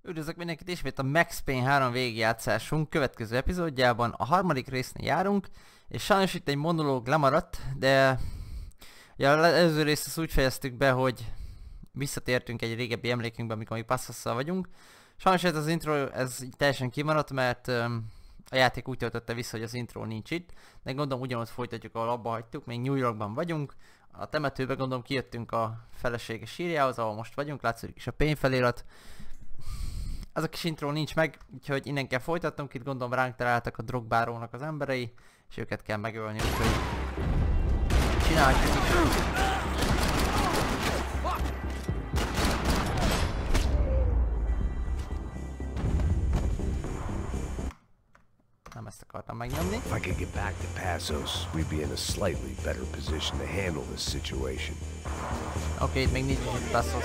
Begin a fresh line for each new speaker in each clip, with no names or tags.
Üdvözlök mindenkit ismét a Max Payne 3 végigjátszásunk következő epizódjában. A harmadik résznél járunk, és sajnos itt egy monológ lemaradt, de ugye az előző részt azt úgy fejeztük be, hogy visszatértünk egy régebbi emlékünkbe, amikor még passzasszal vagyunk. Sajnos ez az intro, ez teljesen kimaradt, mert a játék úgy töltötte vissza, hogy az intro nincs itt, de gondolom ugyanott folytatjuk, ahol abba hagytuk, még New Yorkban vagyunk. A temetőbe gondolom kijöttünk a felesége sírjához, ahol most vagyunk, látszik is a Payne felirat. Az a kis intro nincs meg, úgyhogy innen kell folytatnunk, itt gondolom ránk találtak a drogbárónak az emberei, és őket kell megölni, úgyhogy csináljuk is. Nem ezt akartam megnyomni.
If I could get back to Passos, we'd be in a slightly better position to handle this situation.
Oké, itt még nincs itt Passos.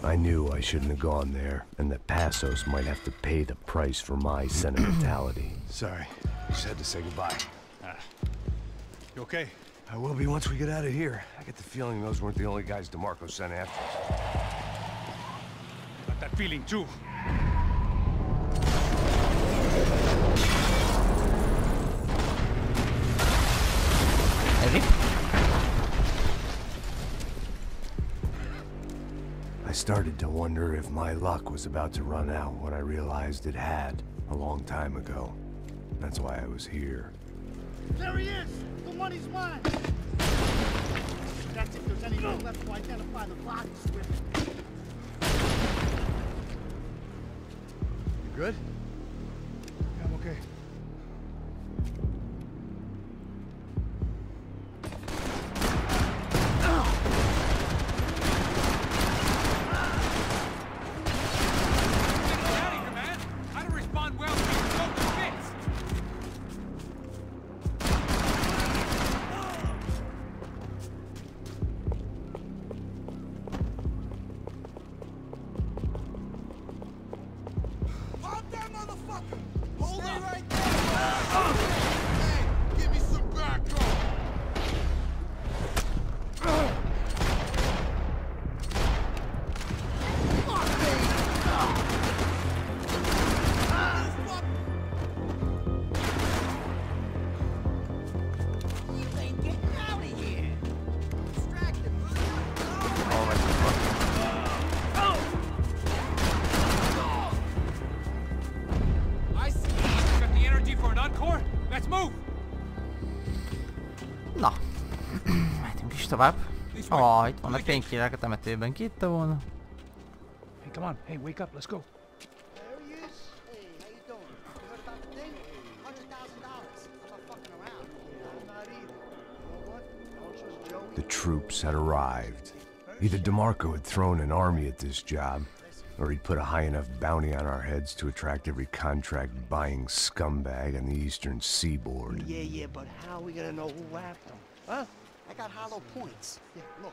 I knew I shouldn't have gone there, and that Passos might have to pay the price for my sentimentality.
Sorry, just had to say goodbye. You okay?
I will be once we get out of here. I get the feeling those weren't the only guys DeMarco sent after.
Got that feeling too.
I started to wonder if my luck was about to run out when I realized it had a long time ago. That's why I was here.
There he is! The money's mine! That's if there's anyone left to identify the bodies with.
You good? Yeah, I'm okay.
Na, mehetünk is tovább. Itt vannak painkillerek a temetőben, ki itta volna?
Hey, come on. Hey, wake up. Let's go.
There he is. Hey, how you doing? You heard about the thing? $100,000. I'm not fucking around. I'm not either. You know what? I don't trust Joey.
The troops had arrived. Either DeMarco had thrown an army at this job, or he'd put a high enough bounty on our heads to attract every contract-buying scumbag on the eastern seaboard.
Yeah, but how are we gonna know who whacked him? Huh? I got hollow points. Yeah, look,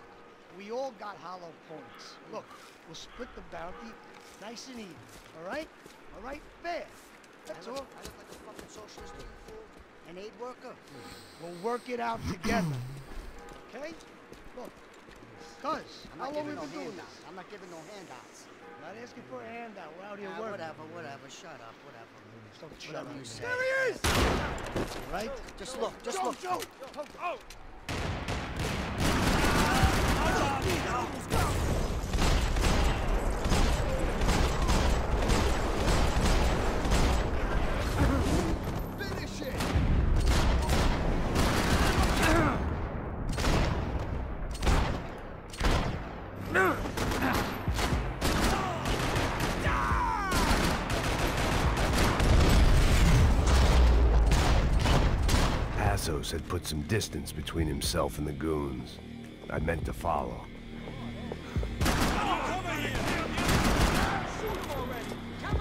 we all got hollow points. Look, we'll split the bounty nice and even, all right? All right, fair. That's all. I look like a fucking socialist fool, an aid worker. We'll work it out together, okay? Look, cuz, how long have we been doing this? I'm not giving no handouts. Not asking for a handout. We're out here working. Whatever. Shut up. Whatever. Whatever you say. There he is! Right? Just look. Joe! Oh! Finish it!
Passos had put some distance between himself and the goons. I meant to follow.
Shoot him already! Come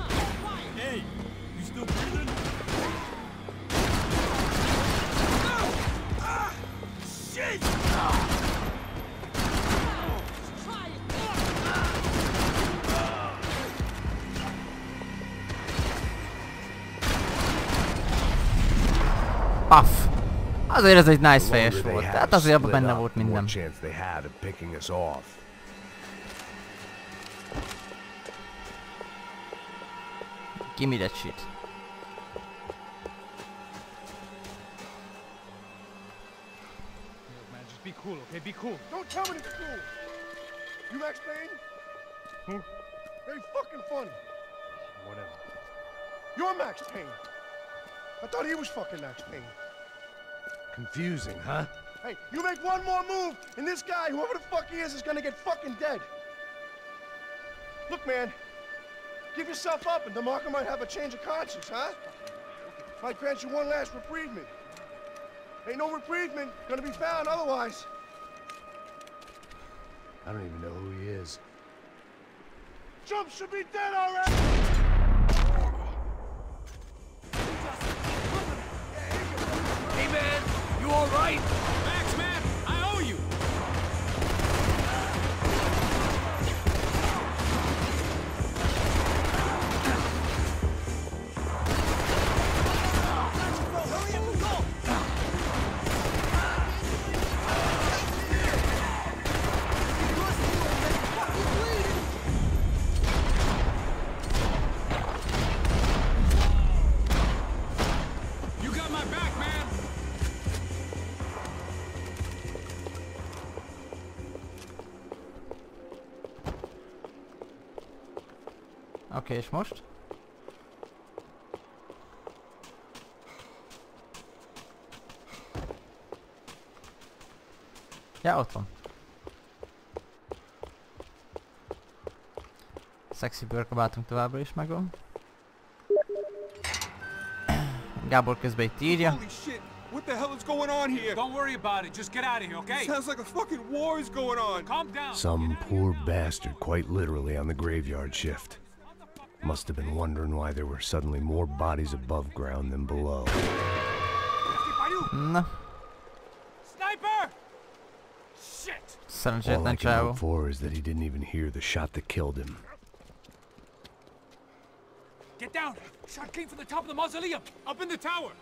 Paff! Azért ez egy nice fejes volt, tehát azért abban benne volt minden. Give me that shit.
Man, just be cool, okay? Be cool.
Don't tell me to be cool. You Max Payne?
Who?
Very fucking funny.
Whatever.
You're Max Payne. I thought he was fucking Max Payne.
Confusing, huh?
Hey, you make one more move, and this guy, whoever the fuck he is gonna get fucking dead. Look, man, give yourself up, and DeMarco might have a change of conscience, huh? Might grant you one last reprievement. Ain't no reprievement gonna be found otherwise.
I don't even know who he is.
Trump should be dead already!
Hey, man! You all right? Max, man! I owe you!
Oké, és most? Ja, ott van. Szexi bőrkabátunk továbbra is megvan. Gábor közben itt írja.
Holy shit! What the hell is going on here?
Don't worry about it. Just get out of here, okay?
Sounds like a fucking war is going on.
Calm down.
Some poor bastard quite literally on the graveyard shift. Must have been wondering why there were suddenly more bodies above ground than below.
Na.
Sniper! Shit!
All
Szerencsétlen
I can
csávó.
hope for is that he didn't even hear the shot that killed him.
Get down! Shot came from the top of the mausoleum! Up in the tower!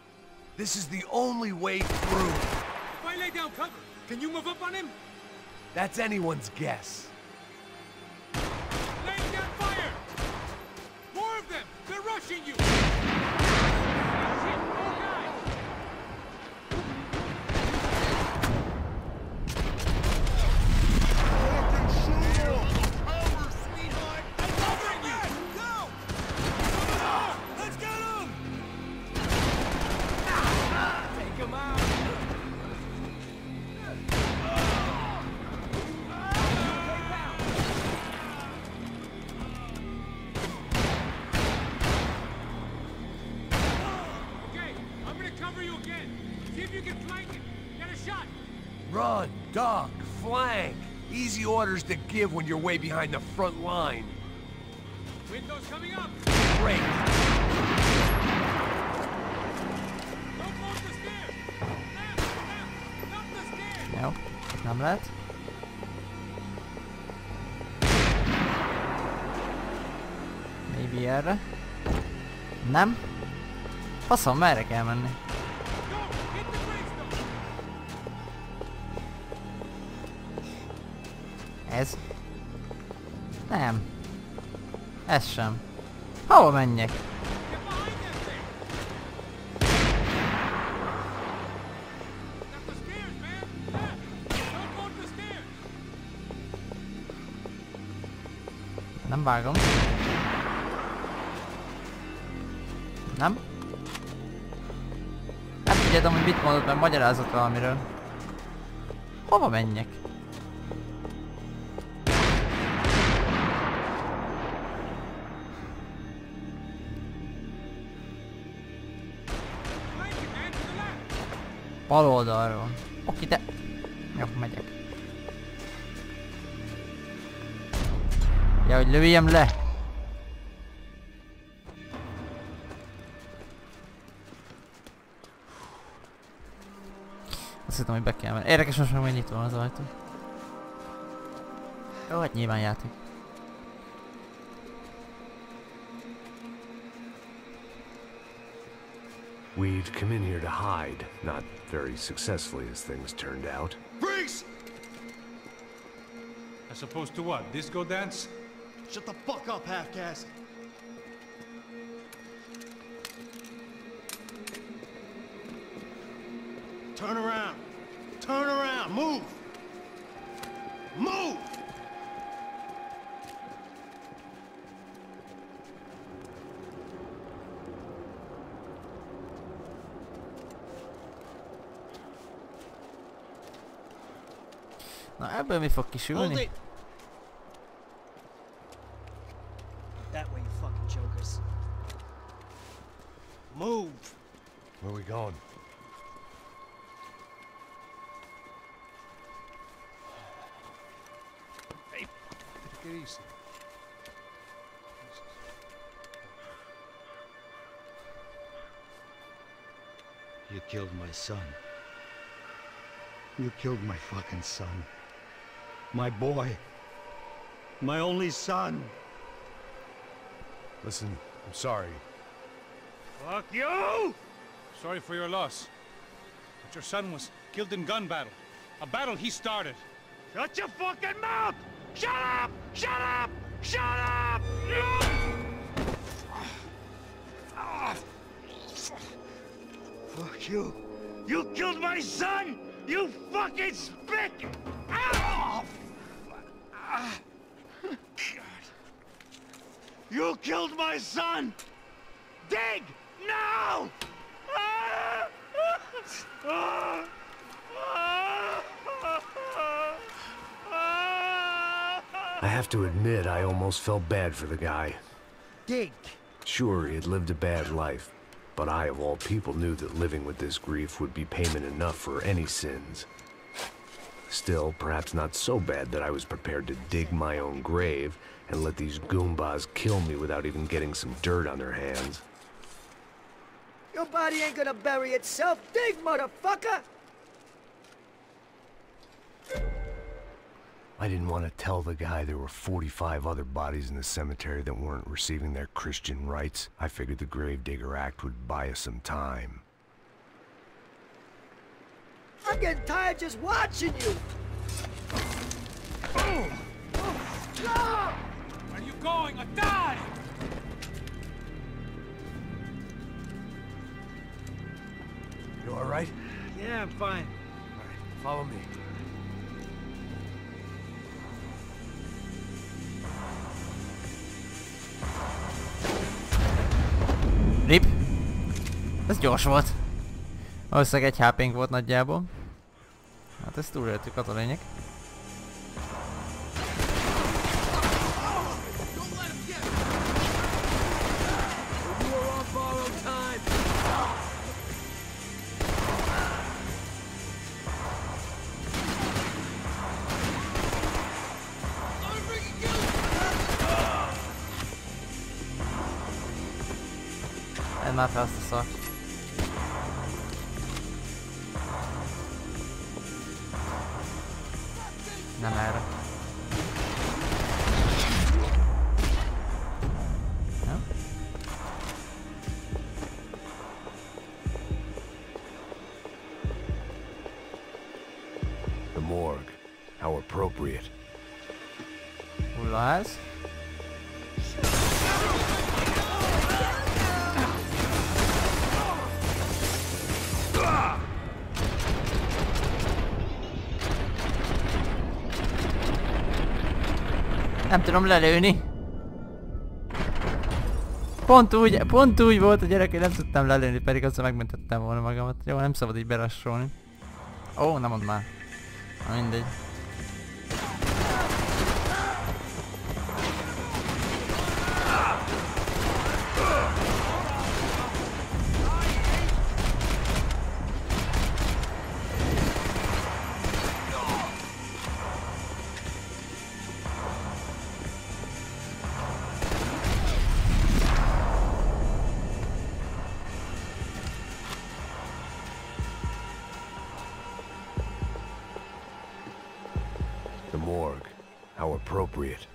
This is the only way through.
If I lay down cover, can you move up on him?
That's anyone's guess.
Laying down fire! More of them! They're rushing you! Shit! More guys! I'm covering you! Go! Let's get him! Take him out! Okay, I'm gonna cover you again. See if you can flank it. Get a shot.
Run, duck, flank. Easy orders to give when you're way behind the front line.
Windows coming up.
Great.
Don't go up the stairs. Left, left, up the stairs.
Jó, nem lehet. Maybe erre. Nem. Faszom, merre kell menni?
Go, hit the gravestone.
Ez? Nem. Ez sem. Hova menjek?
Get behind that thing. Up the stairs, man. Left. Don't go up the stairs.
Nem vágom. Nem? Nem figyeltem, hogy mit mondott, mert magyarázott valamiről. Hova menjek?
Flank it, man, to the left.
Bal oldalról. Oké, de... Jó, megyek. Ja, hogy lőjem le. Azt hittem, hogy be kell menni. Érdekes, most meg nyitva van az ajtó. Jó, hát nyilván játék.
We'd come in here to hide, not very successfully as things turned out.
Freeze! As opposed to what? Disco dance?
Shut the fuck up, half-caste. Turn around. Turn around. Move. Move!
Na ebből mi fog
Hold
kisülni?
it! That way, you fucking jokers. Move!
Where are we going?
Hey, take it easy.
You killed my son. You killed my fucking son. My boy. My only son.
Listen, I'm sorry.
Fuck you!
Sorry for your loss. But your son was killed in gun battle. A battle he started.
Shut your fucking mouth! Shut up! Shut up! Shut up! Fuck you! You killed my son! You fucking spick! Ow! You killed my son! Dig! Now!
I have to admit, I almost felt bad for the guy.
Dig!
Sure, he had lived a bad life, but I, of all people, knew that living with this grief would be payment enough for any sins. Still, perhaps not so bad that I was prepared to dig my own grave and let these goombas kill me without even getting some dirt on their hands.
Your body ain't gonna bury itself. Dig, motherfucker!
I didn't want to tell the guy there were 45 other bodies in the cemetery that weren't receiving their Christian rites. I figured the Gravedigger Act would buy us some time.
I'm getting tired just watching you.
Where are you going? I die!
You all right?
Yeah, I'm fine.
All right, follow me.
Rip! Ez gyors volt. Valószínűleg egy HP-nk volt nagyjából. Hát ezt túléltük, az a lényeg. Edd már fel azt a szart. Nem erre. Nem?
The morgue. How appropriate.
Hullaház. Nem tudom lelőni. Pont úgy volt a gyerek, hogy nem tudtam lelőni, pedig azzal megmentettem volna magamat. Jó, nem szabad így berassolni. Ó, nem mondd már. Na mindegy.
The morgue. How appropriate.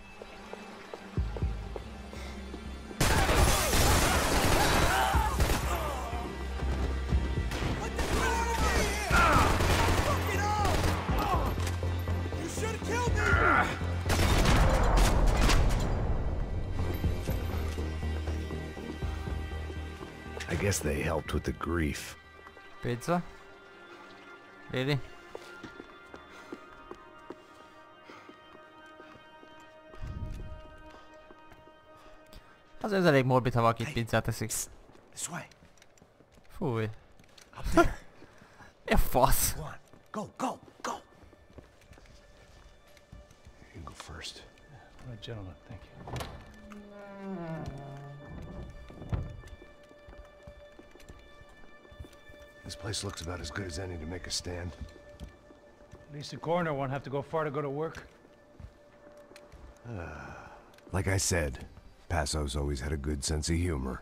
I guess they helped with the grief.
Pizza? Really? Az ez elég morbid, ha valaki pizzát eszik.
This way.
Fúj.
Up there.
Mi a fasz?
Go on. Go, go, go. You go first.
All right, gentlemen, thank you.
This place looks about as good as any to make a stand.
At least the coroner won't have to go far to go to work.
Like I said, Passo's always had a good sense of humor.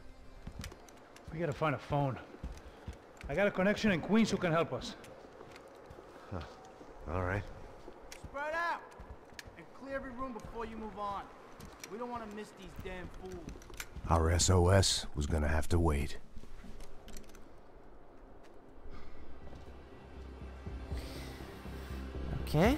We gotta find a phone. I got a connection in Queens who can help us.
All right.
Spread out! And clear every room before you move on. We don't want to miss these damn fools.
Our SOS was gonna have to wait.
Okay.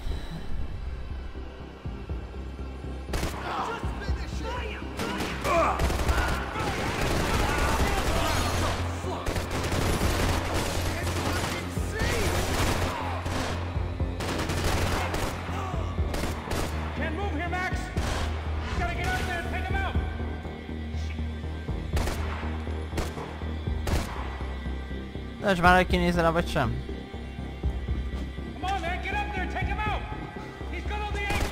Can't move here, Max! Gotta get out there and take him out!
De már hogy kinézel, vagy sem?
Come on, man, get up there and take him out! He's got all the aim!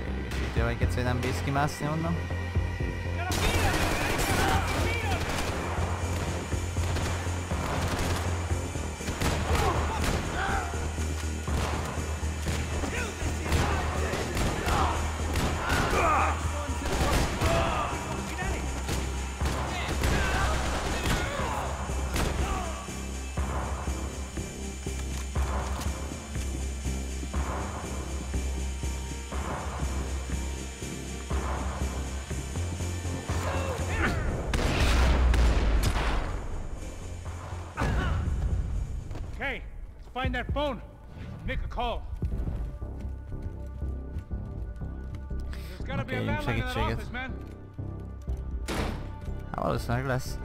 Idegesítő vagy, hogy nem bízz kimászni onnan.
Gotta beat him! Beat him! Okay, let's find that phone. Make a call. There's gotta be a
Okay,
landline in that
segítséget.
office, man.
Hát valószínűleg lesz.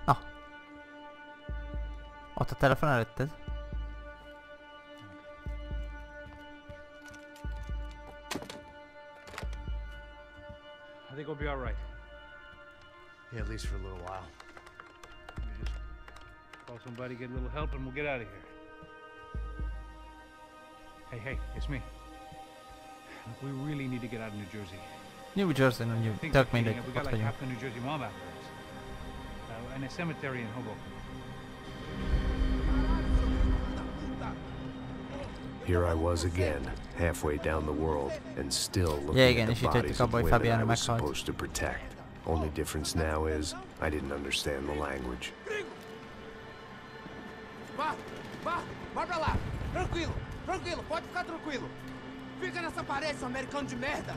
Na. Ott a telefon előtted.
I think we'll be all right.
Yeah, at least for a little while.
We just call somebody, get a little help, and we'll get out of here. Hey, it's me. Look, we really need to get out of New Jersey.
New Jersey, no,
Things
tök
are
mindegy,
heating up. We
ott
got like
vagyunk.
half the New Jersey mob after us. And a cemetery in Hoboken.
Here I was again, halfway down the world, and still looking
Yeah,
at
igen,
the
és itt
bodies of
abba, hogy
women I
Fabiano
was
meghalt.
supposed to protect. Only difference now is, I didn't understand the language.
Vá pra lá! Tranquilo, pode ficar tranquilo! Fica nessa parede, seu americano de merda!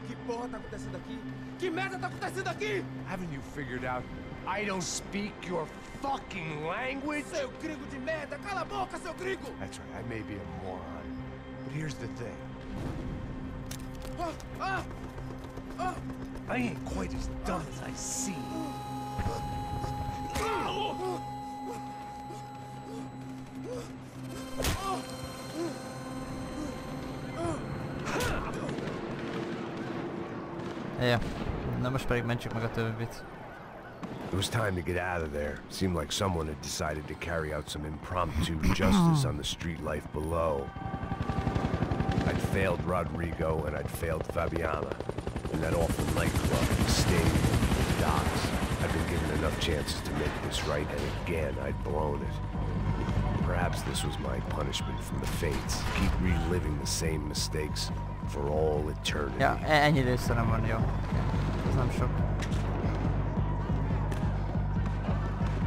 Que porra tá acontecendo aqui? Que merda tá acontecendo aqui?
Haven't you figured out I don't speak your fucking language?
Seu gringo de merda! Cala a boca, seu gringo!
That's right, I may be a moron, but here's the thing. I ain't quite as dumb as I seem.
Ja, na most pedig mentsük meg a többit.
It was time to get out of there. Seemed like someone had decided to carry out some impromptu justice on the street life below. I'd failed Rodrigo and I'd failed Fabiana. In that awful nightclub, the stadium, the docks. I'd been given enough chances to make this right, and again I'd blown it. Perhaps this was my punishment from the fates. Keep reliving the same mistakes for all eternity.
Ja, ennyi lőszerem van, jó. Ez nem sok.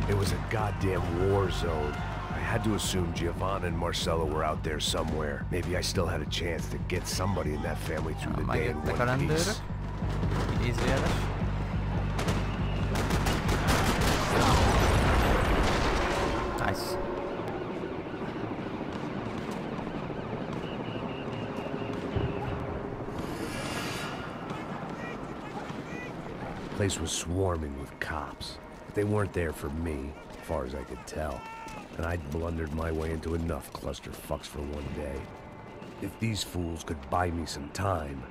It was a goddamn war zone. I had to assume Giovanna and Marcella were out there somewhere. Maybe I still had a chance to get somebody in that family through the day in
Megjöttek a
one
rendőrök.
piece.
Idézőjeles. Nice.
place was swarming with cops, but they weren't there for me, as far as I could tell. And I'd blundered my way into enough clusterfucks for one day. If these fools could buy me some time,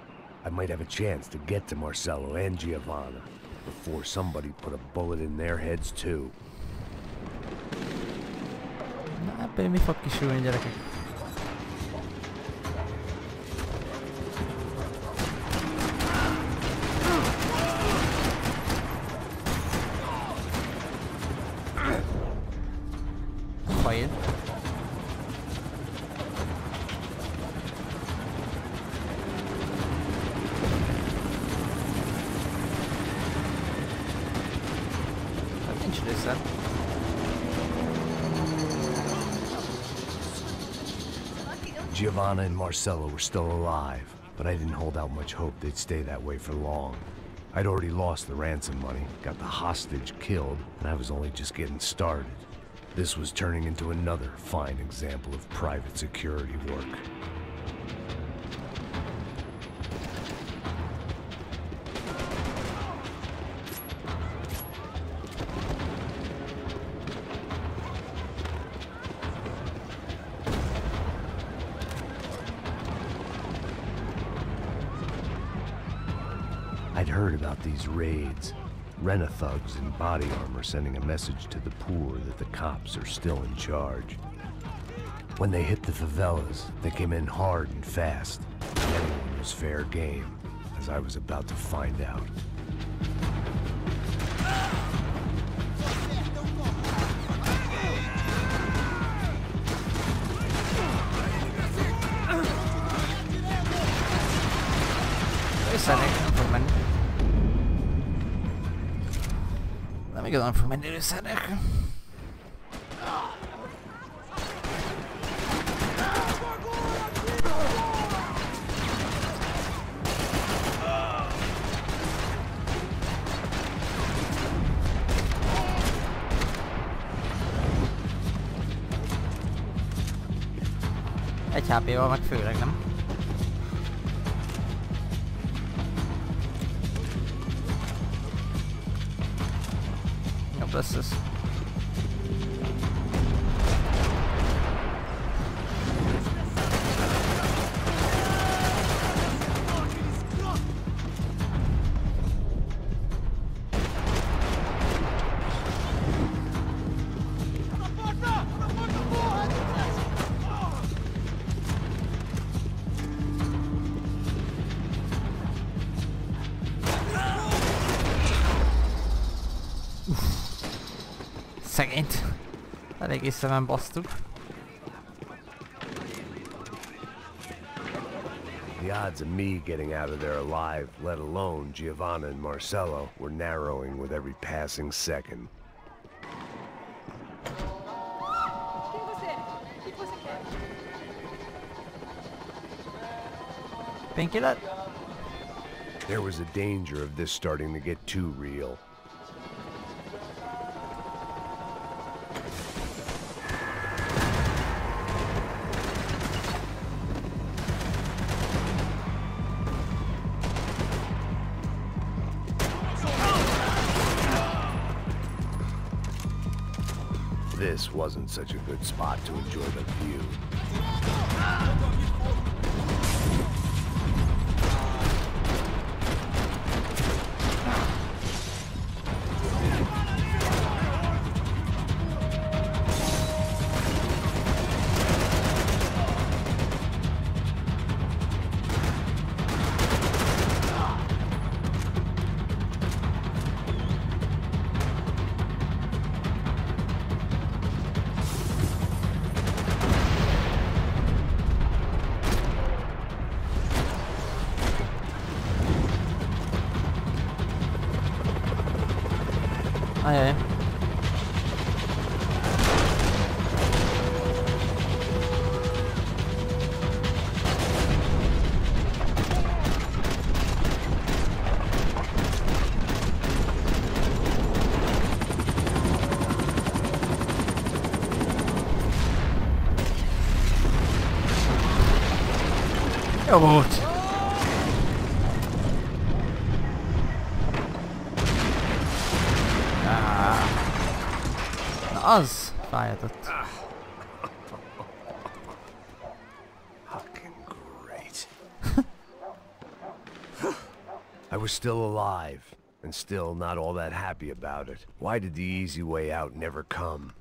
I might have a chance to get to Marcello and Giovanna before somebody put a bullet in their heads too.
Na, ebből mi fog kisülni, gyerekek? Fail. Hát nincs része.
Giovanna and Marcello were still alive, but I didn't hold out much hope they'd stay that way for long. I'd already lost the ransom money, got the hostage killed, and I was only just getting started. This was turning into another fine example of private security work. I'd heard about these raids. Rent-a-thugs in body armor sending a message to the poor that the cops are still in charge. When they hit the favelas, they came in hard and fast. Everyone was fair game, as I was about to find out.
Nem fog menni. Nem igazán fog menni előszernek. Egy HP-val meg főleg, nem? Jobb lesz ez. Szegényt. Eléggé szemen basztuk.
The odds of me getting out of there alive, let alone Giovanna and Marcello, were narrowing with every passing second.
Painkiller?
There was a danger of this starting to get too real. This wasn't such a good spot to enjoy the view.
Ajaj. Jó volt. Na az fájhatott.
Fucking great. I was still alive, and still not all that happy about it. Why did the easy way out never come?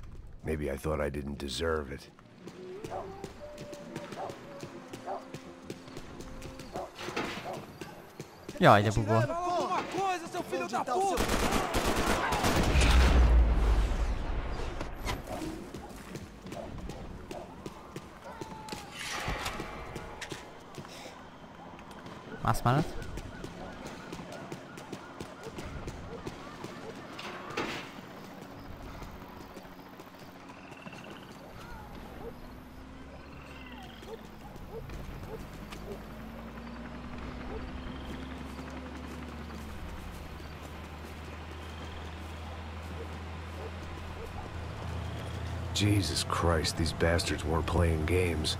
Maybe I thought I didn't deserve it.
Jaj, de bugol.
Alguma coisa, seu filho da puta!
Más mellett.
Jesus Christ, these bastards weren't playing games.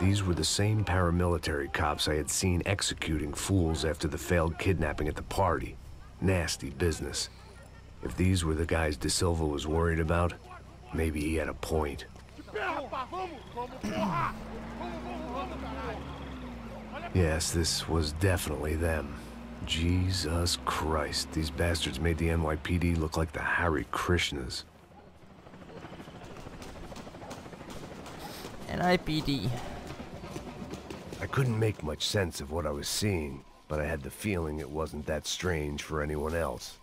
These were the same paramilitary cops I had seen executing fools after the failed kidnapping at the party. Nasty business. If these were the guys De Silva was worried about, maybe he had a point. Yes, this was definitely them. Jesus Christ, these bastards made the NYPD look like the Hare Krishnas.
NYPD.
I couldn't make much sense of what I was seeing, but I had the feeling it wasn't that strange for anyone else.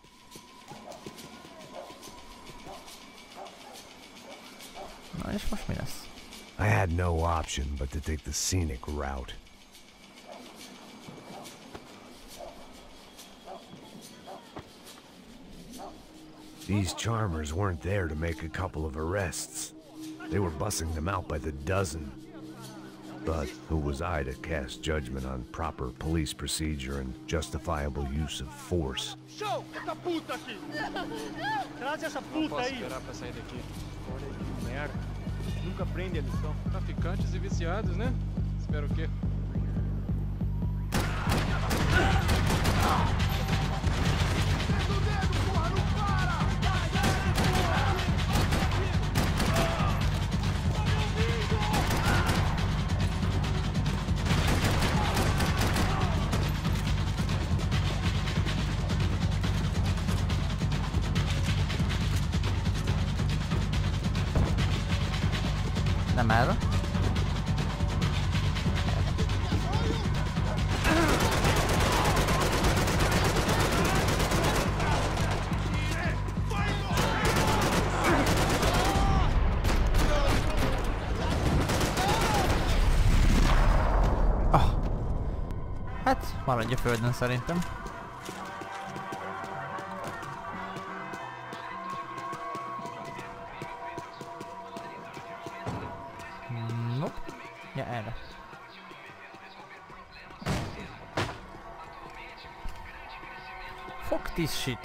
Na és most mi lesz?
I had no option but to take the scenic route. These charmers weren't there to make a couple of arrests. They were bussing them out by the dozen. But who was I to cast judgment on proper police procedure and justifiable use of force?
Show! Essa puta aqui! Traz essa puta aí!
Esperar pra sair daqui. Olha aí, que merda. Nunca aprende a lição. Traficantes e viciados, né? Espero o quê?
Nem erre. Ah. Hát, maradj a földön szerintem. Nope. Ja, erre. Fuck this shit.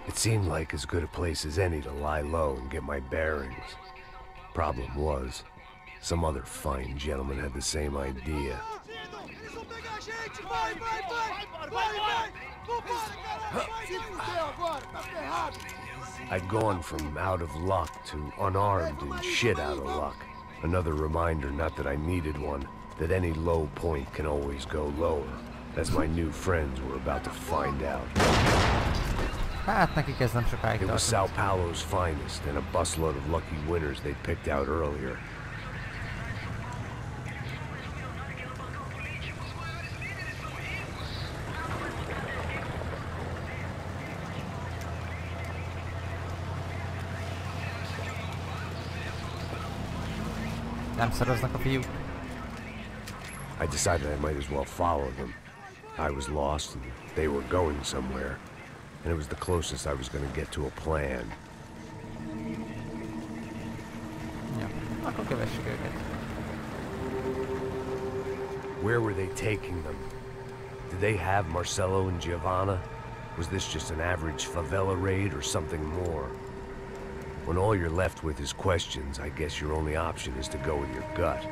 It seemed like as good a place as any to lie low and get my bearings. Problem was, some other fine gentleman had the same idea. I'd gone from out of luck to unarmed and shit out of luck. Another reminder, not that I needed one, that any low point can always go lower, as my new friends were about to find out.
Hát nekik ez nem sokáig
It was
tartott.
Sao Paulo's finest and a busload of lucky winners they'd picked out earlier.
Nem szoroznak a fiúk.
I decided I might as well follow them. I was lost and they were going somewhere, and it was the closest I was going to get to a plan.
Ja, akkor kövessük őket.
Where were they taking them? Did they have Marcelo and Giovanna? Was this just an average favela raid or something more? When all you're left with is questions, I guess your only option is to go with your gut.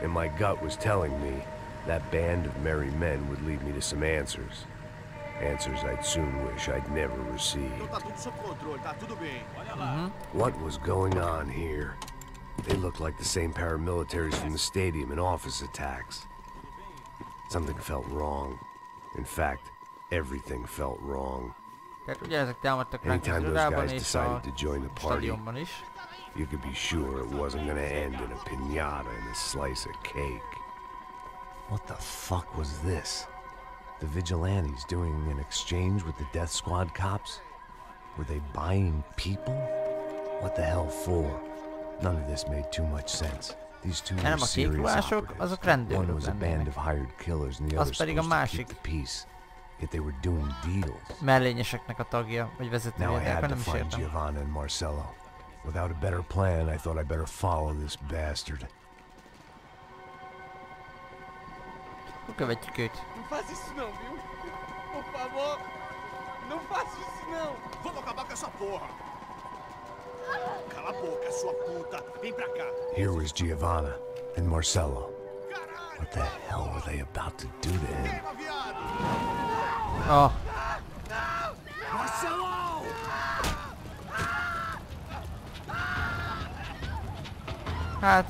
And my gut was telling me That band of merry men would lead me to some answers. Answers I'd soon wish I'd never received. What was going on here? They looked like the same paramilitaries from the stadium in office attacks. Something felt wrong. In fact, everything felt wrong. Anytime those guys decided to join the party, you could be sure it wasn't gonna end in a piñata and a slice of cake. What the fuck was this? The vigilantes doing an exchange with the death squad cops? Were they buying people? What the hell for? None of this made too much sense. These two were serious operatives. One was a band of hired killers and the other supposed to keep the peace. Yet they were doing deals.
Mellényeseknek a tagja, vagy vezetője,
Now I had to
nem is
find
értem.
Giovanna and Marcello. Without a better plan, I thought I better follow this bastard.
Követjük őt.
Não faz isso não, viu? Por favor, não faça isso não.
Vamos acabar com essa porra. Cala a boca, sua puta. Vem pra cá.
Here was Giovanna and Marcello. What the hell were they about to do to him?
Oh.
Marcello!
Hát...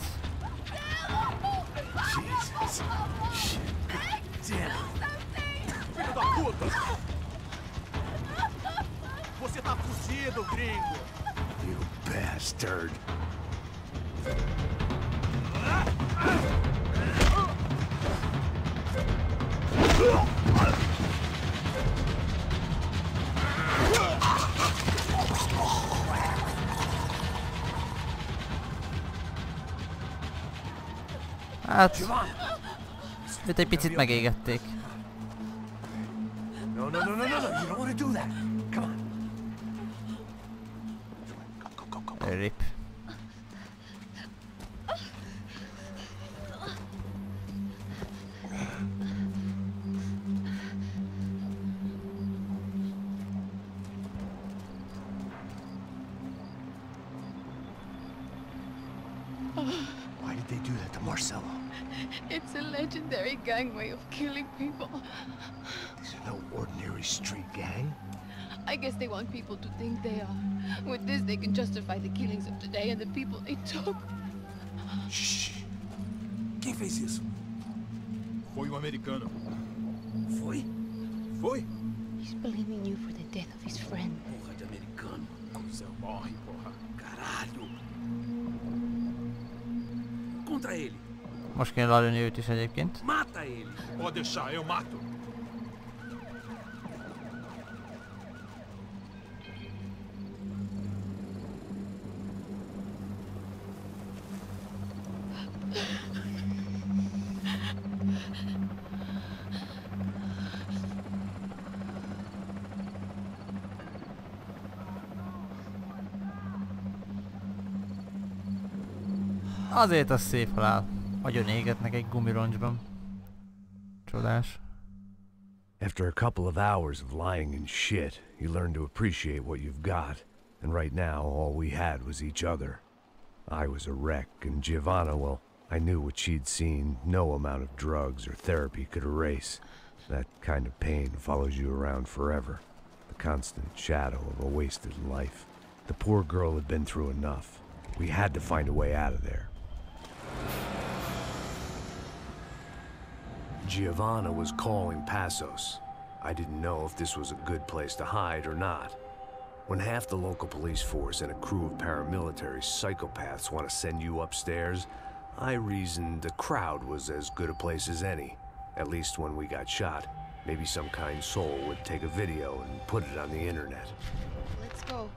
Jesus. Shit. Damn. Filho da puta! Você tá fugido, gringo!
You bastard.
Hát... Őt egy picit megégették.
No, no, no, no, no, no, you don't want to do that. Come on.
Rip.
Why did they do that to Marcello?
It's a legendary gang way of killing people.
These are no ordinary street gang.
I guess they want people to think they are. With this, they can justify the killings of today and the people they took.
Shh. Quem fez isso? Foi um americano. Foi? Foi?
He's blaming you for the death of his friend.
Porra de americano. Coisa morre, porra. Caralho. Contra ele.
Most kéne lelőni őt is egyébként.
Mata ele. Pode deixar, eu mato.
Azért az szép halál. Agyon égetnek egy gumironcsban. Csodás.
After a couple of hours of lying and shit, you learn to appreciate what you've got. And right now, all we had was each other. I was a wreck, and Giovanna, well, I knew what she'd seen no amount of drugs or therapy could erase. That kind of pain follows you around forever. The constant shadow of a wasted life. The poor girl had been through enough. We had to find a way out of there. Giovanna was calling Passos. I didn't know if this was a good place to hide or not. When half the local police force and a crew of paramilitary psychopaths want to send you upstairs, I reasoned the crowd was as good a place as any. At least when we got shot, maybe some kind soul would take a video and put it on the internet.
Let's go.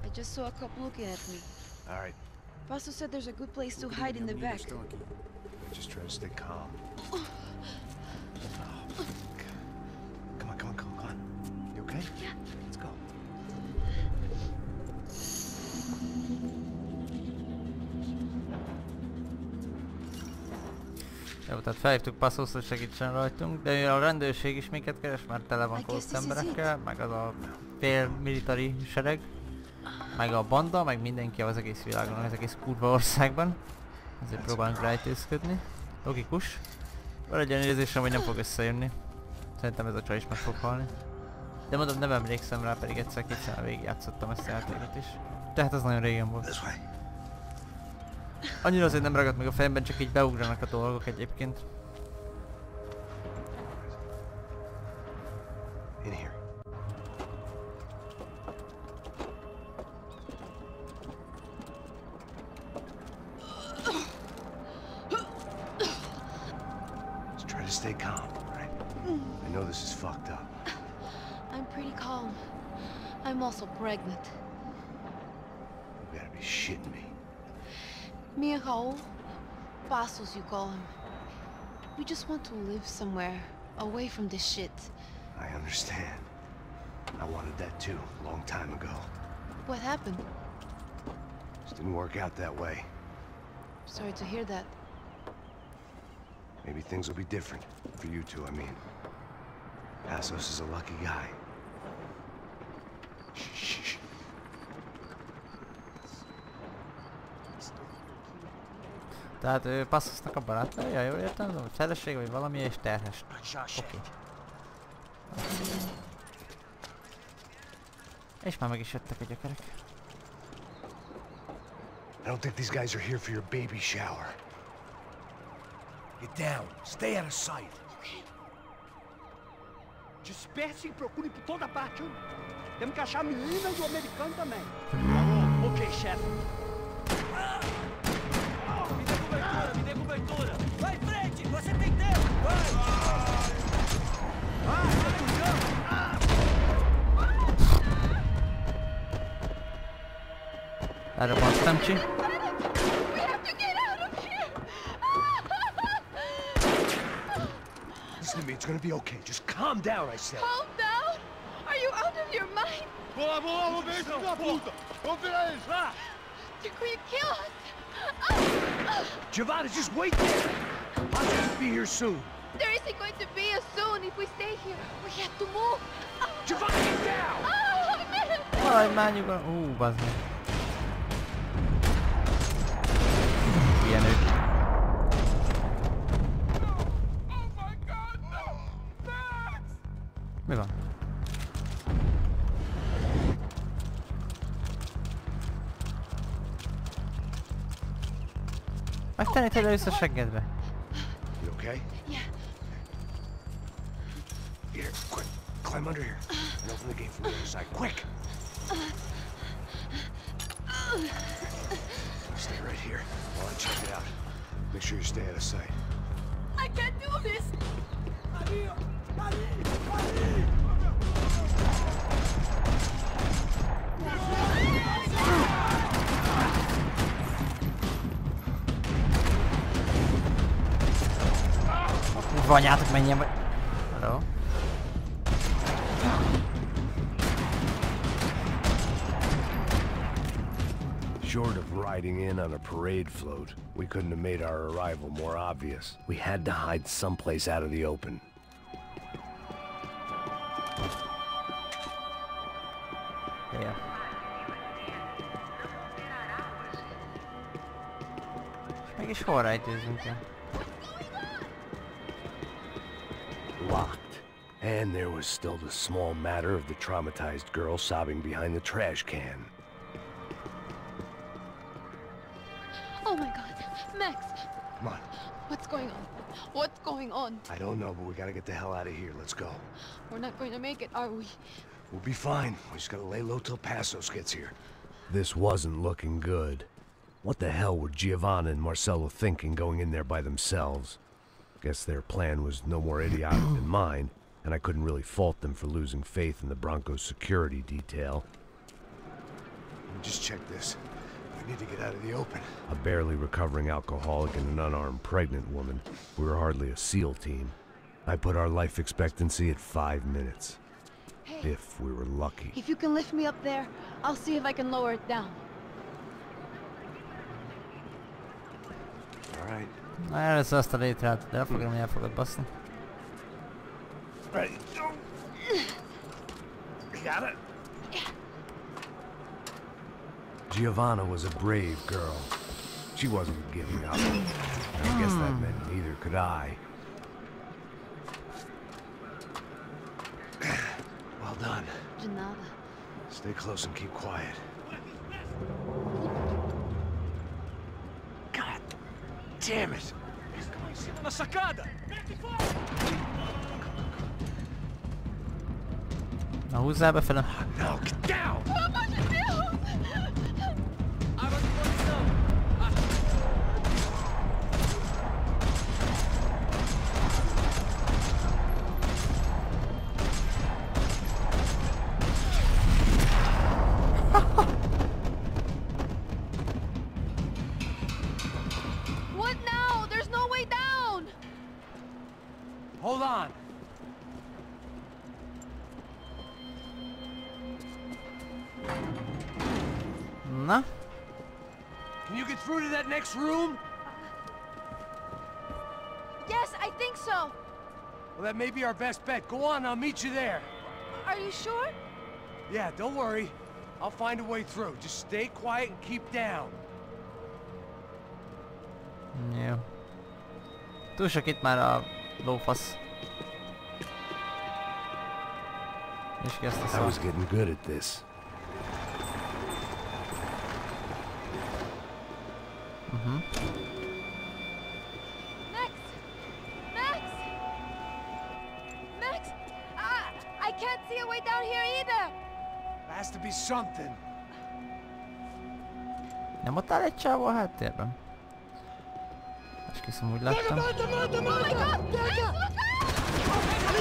I just saw a cop looking at me.
All right,
Pasto said there's a good place to hide in the back.
just try to stay calm. Oh, come on, come on, come on, come on. You okay?
Yeah.
Let's go.
Jó, tehát felhívtuk Passos, hogy segítsen rajtunk, de a rendőrség is minket keres, mert tele van kószt emberekkel, meg az a fél military sereg, meg a banda, meg mindenki az egész világon, az egész kurva országban. Ezért próbálunk rejtőzködni. Logikus. Van egy olyan érzésem, hogy nem fog összejönni. Szerintem ez a csaj is meg fog halni. De mondom, nem emlékszem rá, pedig egyszer-kétszer végigjátszottam ezt a játékot is. Tehát az nagyon régen volt. Annyira azért nem ragadt meg a fejemben, csak így beugranak a dolgok egyébként.
In here. Just try to stay calm, right? I know this is fucked up.
I'm pretty calm. I'm also pregnant.
You gotta be shitting me.
Me and Raul, Passos you call him. We just want to live somewhere, away from this shit.
I understand. I wanted that too, a long time ago.
What happened?
Just didn't work out that way.
Sorry to hear that.
Maybe things will be different. For you two, I mean. Passos is a lucky guy. Shh.
Tehát ő Passosnak a barátnője, jól értem? Vagy feleség, vagy valami, és terhes. Oké. És már meg is jöttek a gyökerek.
I don't think these guys are here for your baby shower.
Get down. Stay out of sight. Disperse e procure por toda parte. Temos que achar a menina e o americano também. Ok, chefe. Me dê cobertura. Vai em frente, você tem tempo. Vai.
Elrobantam ki.
Listen to me, it's gonna be okay. Just calm down, I said.
Calm down? Are you out of your mind?
Vamos ver isso da puta! Vamos virar eles, lá!
They're going to kill us!
Giovanna, just wait there! I'll just be here soon.
There isn't going to be a soon if we stay here. We have to move.
Giovanna, get down!
Oh,
Aj, már nyugodtan. Bazd meg. Ilyen ők. Mi van? Megtenni tőle össze a seggedbe.
You okay?
Yeah.
Here, quick. Climb under here. And open the gate from the other side. Quick! Stay right here while I check it out. Make sure you stay out of sight.
I can't do this.
Vanyátok, menjen vagy. Hello.
Short of riding in on a parade float, we couldn't have made our arrival more obvious. We had to hide someplace out of the open.
Yeah. Mégis hol rejtőzünk el?
Locked. And there was still the small matter of the traumatized girl sobbing behind the trash can.
Oh my god. Max,
Come on.
what's going on? What's going on?
I don't know, but we gotta get the hell out of here. Let's go.
We're not going to make it, are we?
We'll be fine. We just gotta lay low till Passos gets here. This wasn't looking good. What the hell were Giovanna and Marcello thinking going in there by themselves? Guess their plan was no more idiotic than mine, and I couldn't really fault them for losing faith in the Broncos security detail. Let me just check this. We need to get out of the open. A barely recovering alcoholic and an unarmed pregnant woman. We were hardly a SEAL team. I put our life expectancy at 5 minutes.
Hey,
If we were lucky.
if you can lift me up there, I'll see if I can lower it down.
All right.
Na, először azt a létrát, de elfogadom, hogy el fogod baszni.
Ready. Go. Got it? Giovanna was a brave girl. She wasn't giving up. I guess that meant neither could I. done.
De nada.
Stay close and keep quiet. God damn it!
Na sacada!
Na húzzál befelem.
No, get down!
Água de posição.
What now? There's no way down!
Hold on.
Na?
Can you get through to that next room?
Yes, I think so.
Well, that may be our best bet. Go on, I'll meet you there.
Are you sure?
Yeah, don't worry. I'll find a way through. Just stay quiet and keep down.
Jó. Túl sok itt már a lófasz. És ki ezt a
I
szart.
was getting good at this.
Max! Max! Max! I can't see a way down here either!
There has to be something.
Nem ott áll egy csávó a háttérben? És kiszom úgy láttam.
Oh my god! Max, look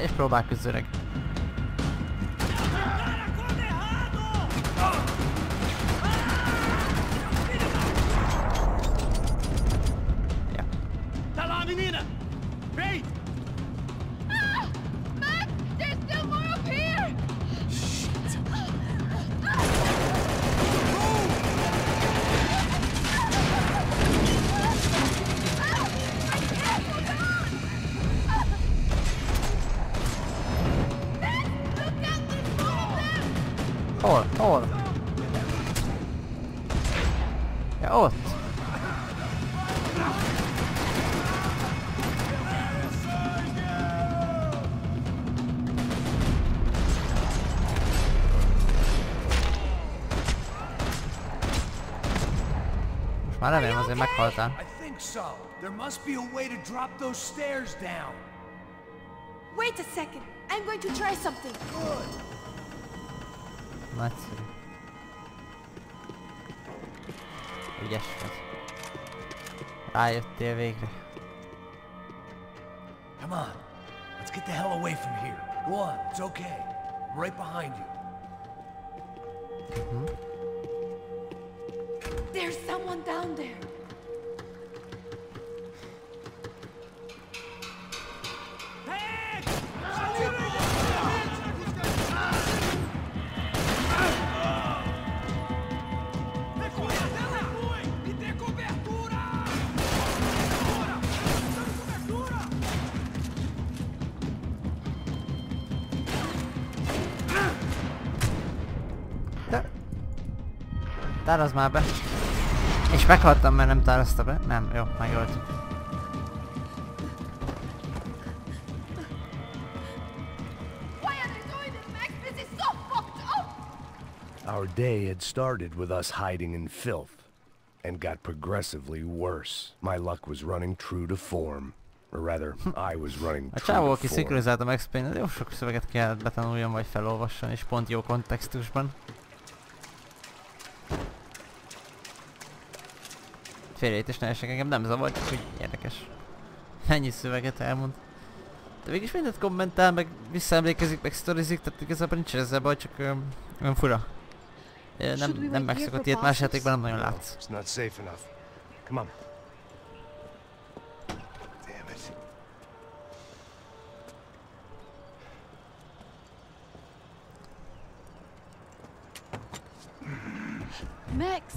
És próbálkozz, öreg. Ja.
Tá lá, menina! Vem!
Ah! Max! There's still more up here!
Hol? Hol? Ja, ott. Most már remélem azért meghaltál.
I think so. There must be a way to drop those stairs down.
Wait a second. I'm going to try something.
Nagyszerű. Ügyes vagy. Rájöttél végre.
Come on. Let's get the hell away from here. Go on. It's okay. I'm right behind you.
There's someone down there.
Tárazd már be. És meghaltam, mert nem tárazta be. Nem, jó, megöltük.
Our day had started with us hiding in filth, and got progressively worse. My luck was running true to form. Or rather, I was running
A
true
csávó,
to
aki
form.
szinkronizálta Max Payne, jó sok szöveget kellett betanuljon vagy felolvasson, és pont jó kontextusban. Félreértés ne esek, engem nem zavar, csak hogy érdekes. Ennyi szöveget elmond. De végig is mindent kommentál, meg visszaemlékezik, meg sztorizik, tehát igazából nincs ezzel baj, csak olyan fura. Nem megszokott ilyet, más játékban nem nagyon látsz.
It's not safe enough. Come on. Damn it.
Max!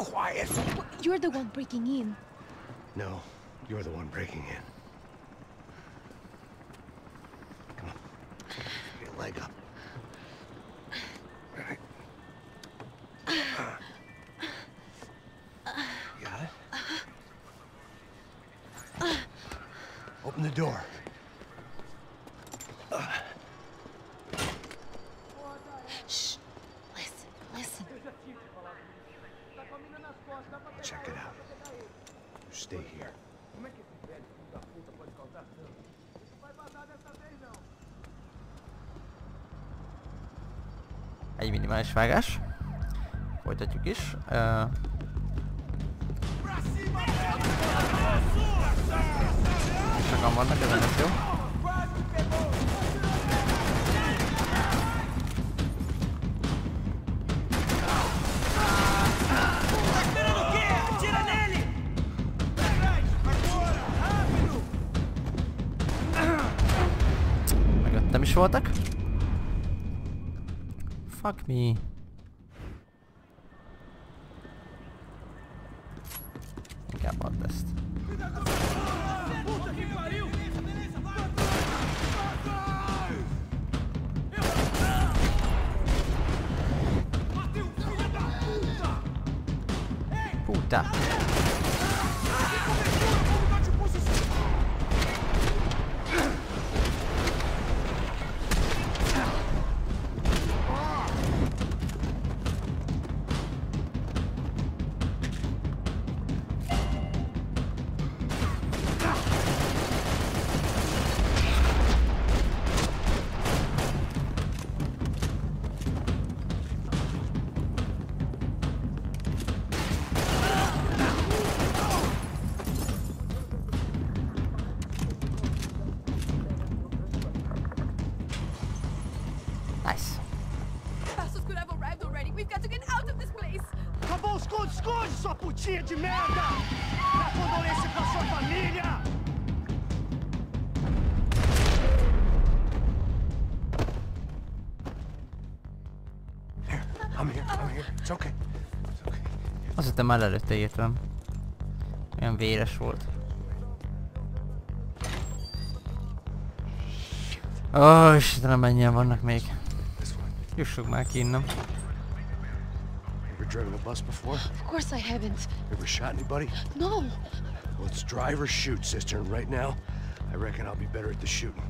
quiet.
You're the one breaking in.
No, you're the one breaking in. Come on. Get a leg up. All right. You got it? Open the door.
Shh. Listen.
Check it out. You stay here.
Egy minimális vágás. Folytatjuk is. Sokan vannak, ez lesz jó. Mögöttem is voltak. Fuck me. Inkább add ezt. Puta. Nice.
Passos could have arrived already. We've got to get out of this place.
Acabou os esconde, sua putinha de merda! Dá condolência pra sua família!
Here, I'm here. It's okay. It's okay.
Azt hittem már előtte írtam. Olyan véres volt. Ó, Istenem, mennyien vannak még. Jussuk már ki innen.
Ever driven a bus before?
Of course I haven't.
Ever shot anybody?
No.
Well, it's drive or shoot, sister, and right now, I reckon I'll be better at the shooting.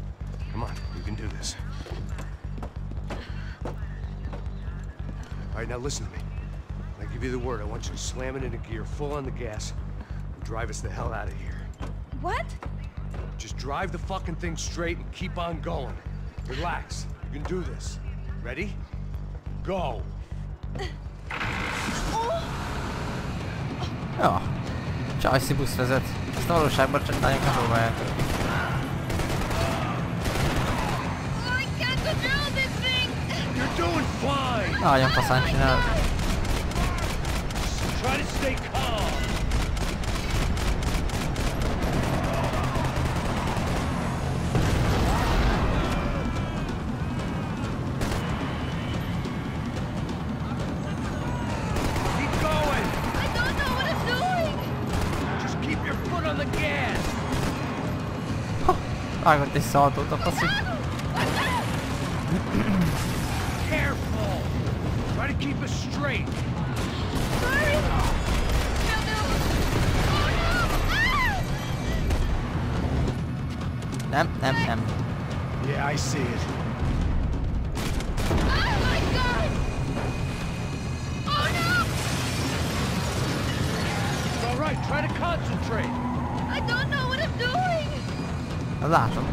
Come on, you can do this. All right, now listen to me. When I give you the word, I want you to slam it into gear, full on the gas, and drive us the hell out of here.
What?
Just drive the fucking thing straight and keep on going. Relax. You can do this. Ready? Go!
Jó. Csajszi busz vezet. Ezt a valóságban csak lányok nem próbálják.
I can't control this thing.
You're doing fine!
Nagyon faszán csinál.
Try to stay calm!
Vágott egy szaltót a faszi.
Careful! Try to keep us straight!
Nem.
Yeah, I see it.
Oh my god! Oh no!
It's all right, try to concentrate!
I don't know what I'm doing!
Látom.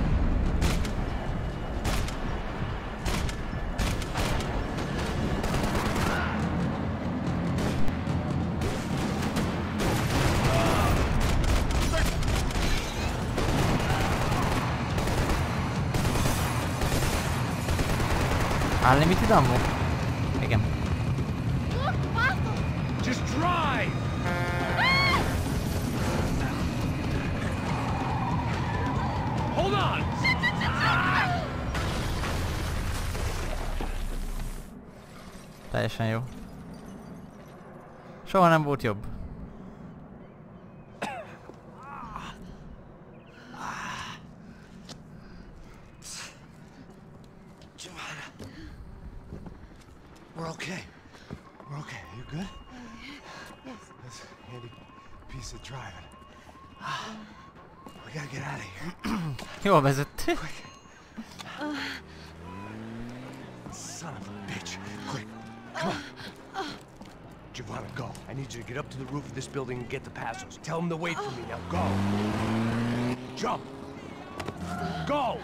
Unlimited ammo? Igen.
Just drive! Hold on!
Teljesen jó. Soha nem volt jobb.
We're okay. We're okay. You good?
Yes.
That's a handy piece of driving. We gotta get out of here.
Jól vezet.
Son of a bitch. Quick, come on. Giovanna, go. I need you to get up to the roof of this building and get the Passos. Tell them to wait for me. Now go. Jump. Go.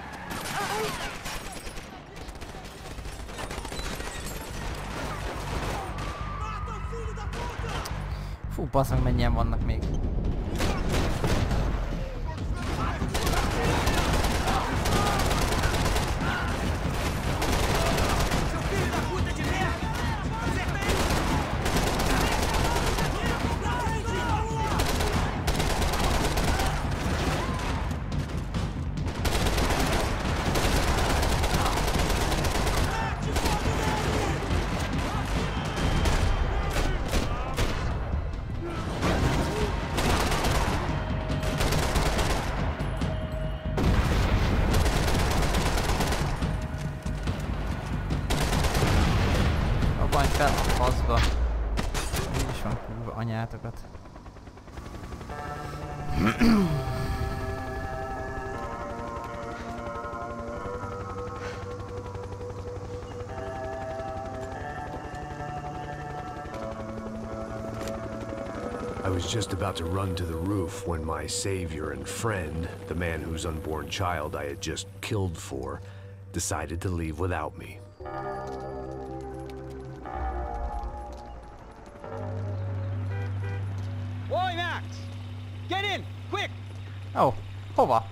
Fú, basszak, mennyien vannak még. Fel a faszba. Így is van kurva anyátokat.
I was just about to run to the roof when my savior and friend, the man whose unborn child I had just killed for, decided to leave without me.
Get in! Quick!
Oh, hova?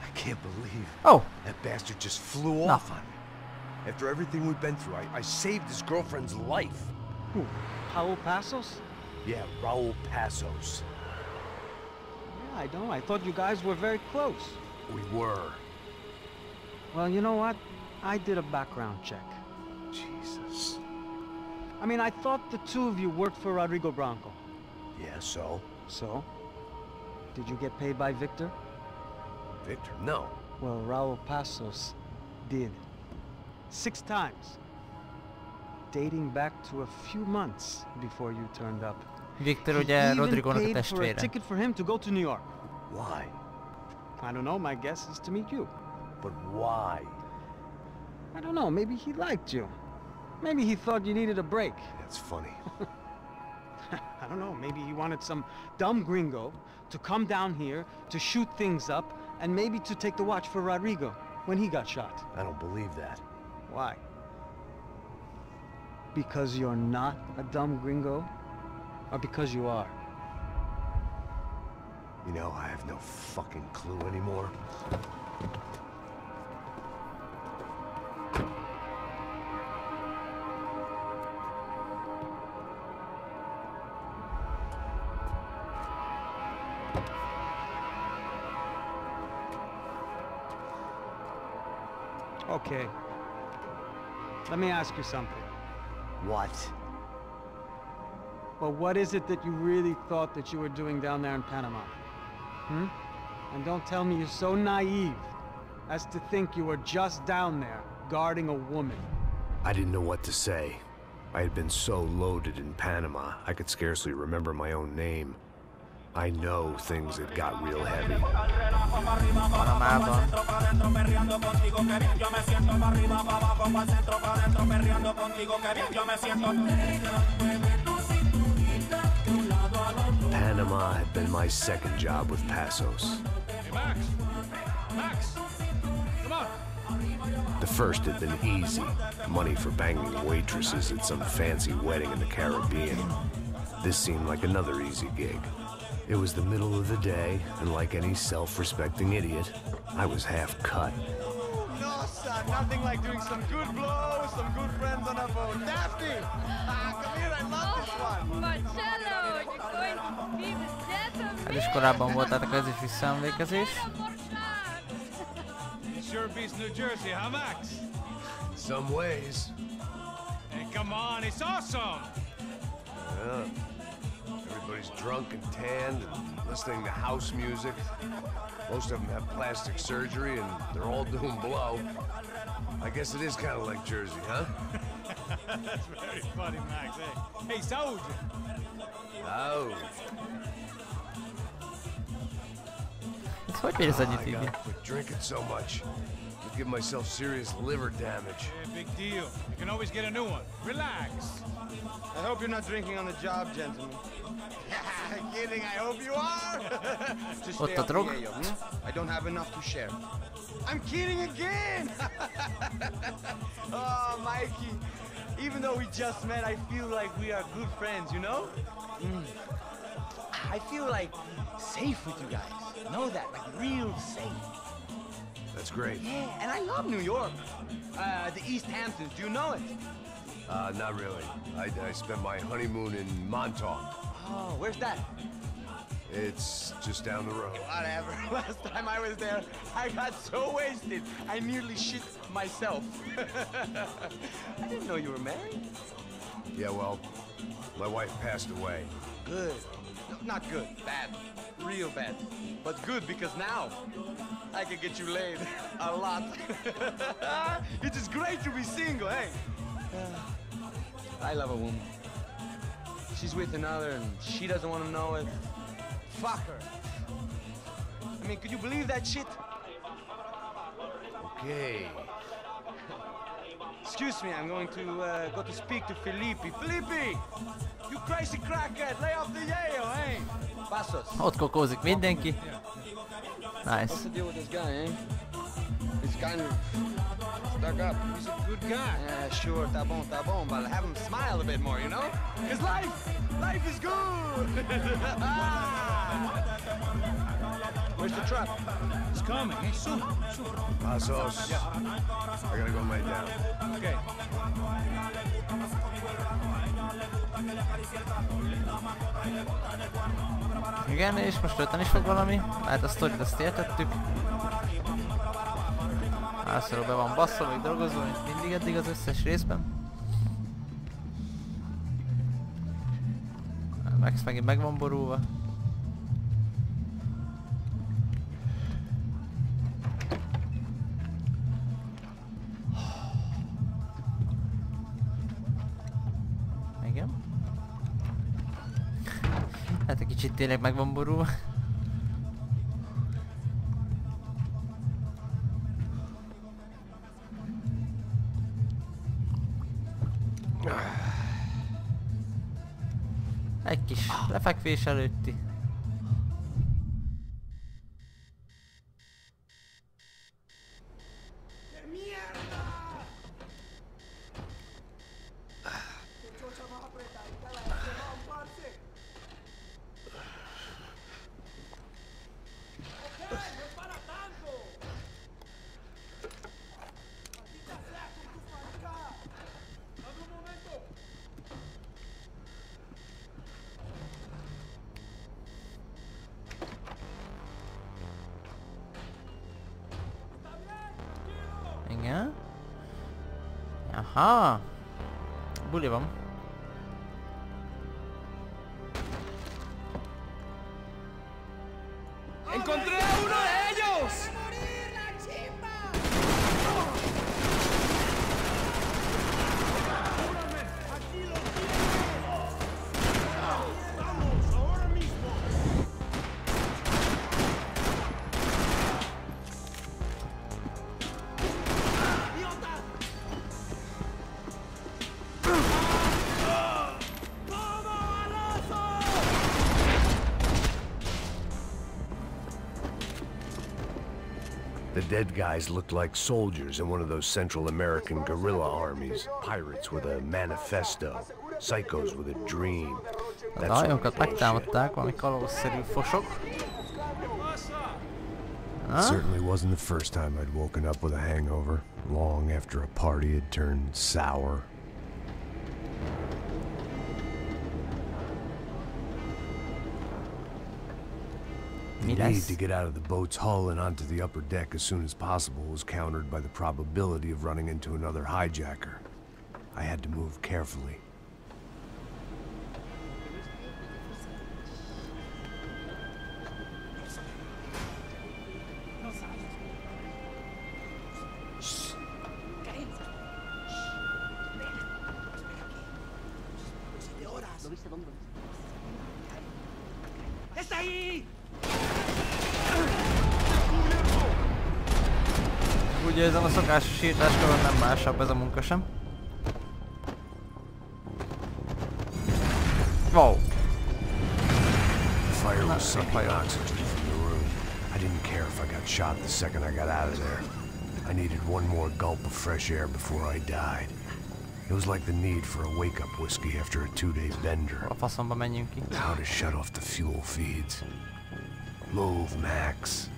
I can't believe that bastard just flew off on me. After everything we've been through, I saved his girlfriend's life.
Who? Raul Passos?
Yeah, Raul Passos.
Yeah, I know. I thought you guys were very close.
We were.
Well, you know what? I did a background check.
Jesus.
I mean, I thought the two of you worked for Rodrigo Branco.
Yeah, so?
So? Did you get paid by Victor?
Victor? No.
Well, Raul Passos did. 6 times. Dating back to a few months before you turned up.
Victor ugye Rodrigo-nak a
He even paid for a
testvére.
ticket for him to go to New York.
Why?
I don't know, my guess is to meet you.
But why?
I don't know, maybe he liked you. Maybe he thought you needed a break.
That's funny.
I don't know, maybe he wanted some dumb gringo to come down here to shoot things up and maybe to take the watch for Rodrigo when he got shot.
I don't believe that.
Why? Because you're not a dumb gringo? Or because you are?
You know, I have no fucking clue anymore.
Okay. Let me ask you something.
What?
Well, what is it that you really thought that you were doing down there in Panama? Hmm? And don't tell me you're so naive as to think you were just down there guarding a woman.
I didn't know what to say. I had been so loaded in Panama, I could scarcely remember my own name. I know things had got real heavy. Panama had been my second job with Passos.
Hey, Max! Max! Come on!
The first had been easy. Money for banging waitresses at some fancy wedding in the Caribbean. This seemed like another easy gig. It was the middle of the day, and like any self-respecting idiot, I was half cut.
No, son, nothing like doing some good blows, some good friends on a boat. Daphne! Come here, I love this one!
Marcello, you're going to be the death of me!
Ez is korábban volt, tehát ez is visszaemlékezés.
It's your masterpiece, New Jersey, huh, Max?
In some ways.
Hey, come on, it's awesome!
Yeah. Everybody's drunk and tanned and listening to house music. Most of them have plastic surgery and they're all doing blow. I guess it is kind of like Jersey, huh?
That's very funny, Max. Hey, Saúde!
Oh.
Hogy mér ez annyit
I
így?
gotta quit drinking so much. I'll give myself serious liver damage.
Yeah, big deal. You can always get a new one. Relax.
I hope you're not drinking on the job, gentlemen. Kidding, I hope you are. Just stay off the AO, I don't have enough to share. I'm kidding again! Oh, Mikey. Even though we just met, I feel like we are good friends, you know? I feel like safe with you guys. Know that, like real safe.
That's great.
Yeah, and I love New York. The East Hamptons, do you know it?
Not really. I spent my honeymoon in Montauk.
Oh, where's that?
It's just down the road.
Whatever. Last time I was there, I got so wasted, I nearly shit myself. I didn't know you were married.
Yeah, well, my wife passed away.
Good. No, not good. Bad. Real bad. But good because now I can get you laid a lot. It is great to be single, hey? I love a woman. She's with another and she doesn't want to know it. Fuck her. I mean, could you believe that shit?
Okay.
Excuse me, I'm going to go to speak to Felipe. Felipe! You crazy crackhead, lay off the yayo, eh? Passos.
Ott kokózik mindenki. Nice.
What's the deal with this guy, eh? He's kind of stuck up. He's a good guy. Yeah, sure, tá bom, but have him smile a bit more, you know? Because life is good! Where's the truck?
It's coming. Hey, soon.
Passos. I gotta go lay down.
Okay.
Igen, és most történni is fog valami, mert a sztorit azt értettük. Házszorról be van basszol, vagy dolgozva, mint mindig eddig az összes részben. Max megint meg van borulva. Igen. Hát egy kicsit tényleg meg van borulva. Egy kis lefekvés előtti. Igen. Aha. Buli van.
¡Encontré a uno de ellos!
The dead guys looked like soldiers in one of those Central American guerrilla armies. Pirates with a manifesto. Psychos with a dream.
A hajónkat megtámadták, valami kalózszerű fosok.
Certainly wasn't the first time I'd woken up with a hangover, long after a party had turned sour. The need to get out of the boat's hull and onto the upper deck as soon as possible was countered by the probability of running into another hijacker. I had to move carefully.
Úgy érzem, a szokásos írtáskor nem másabb ez a munka sem. Wow!
The fire was sucking oxygen from the room. I didn't care if I got shot the second I got out of there. I needed one more gulp of fresh air before I died. It was like the need for a wake-up whiskey after a 2-day bender.
A faszomba menjünk ki.
How to shut off the fuel feeds. Move, Max.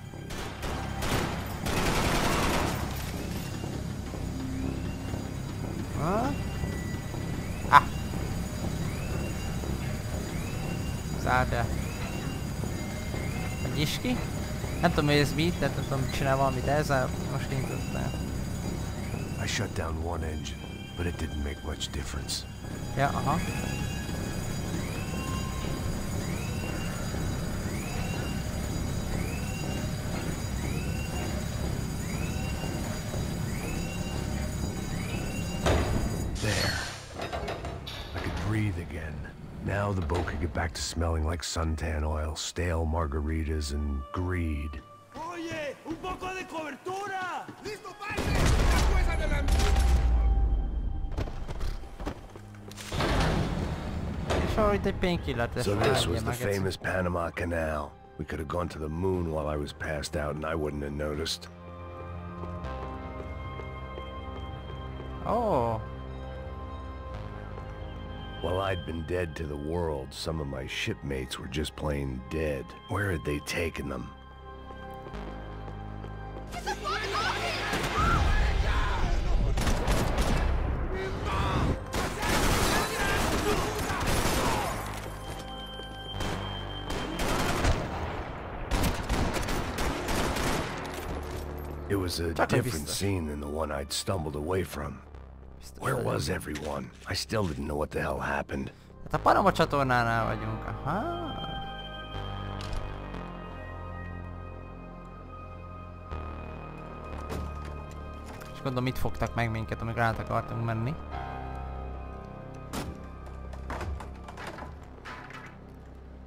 Ah! Zárd el. Nyisd ki? Nem tudom, hogy ez mi, tehát nem tudom, csinál valamit, de ezzel most kinyitottam.
I shut down one engine, but it didn't make much difference.
Ja, aha.
Now the boat could get back to smelling like suntan oil, stale margaritas, and greed.
Oye, un poco de cobertura. Listo,
So this was the famous Panama Canal. We could have gone to the moon while I was passed out and I wouldn't have noticed.
Oh.
While I'd been dead to the world, some of my shipmates were just plain dead. Where had they taken them? It was a different scene than the one I'd stumbled away from. Where was everyone? I still didn't know what the hell happened.
Hát a Panama csatornánál vagyunk. Aha. És gondolom, mit fogtak meg minket, amikor át akartunk menni.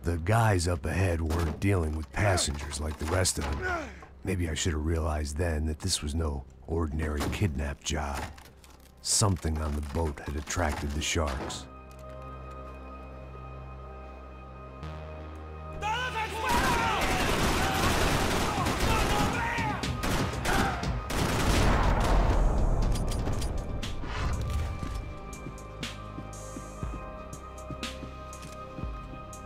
The guys up ahead weren't dealing with passengers like the rest of them. Maybe I should have realized then that this was no ordinary kidnap job. Something on the boat had attracted the sharks.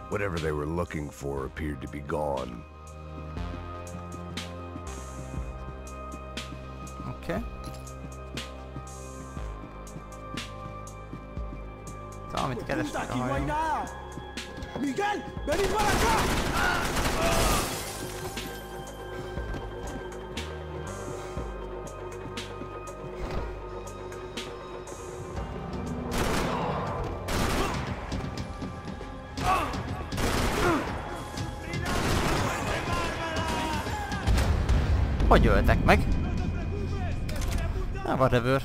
Whatever they were looking for appeared to be gone.
Okay. Amit kerestek a hajón.
Miguel, venid para acá!
Hogy öltek meg? Na, whatever.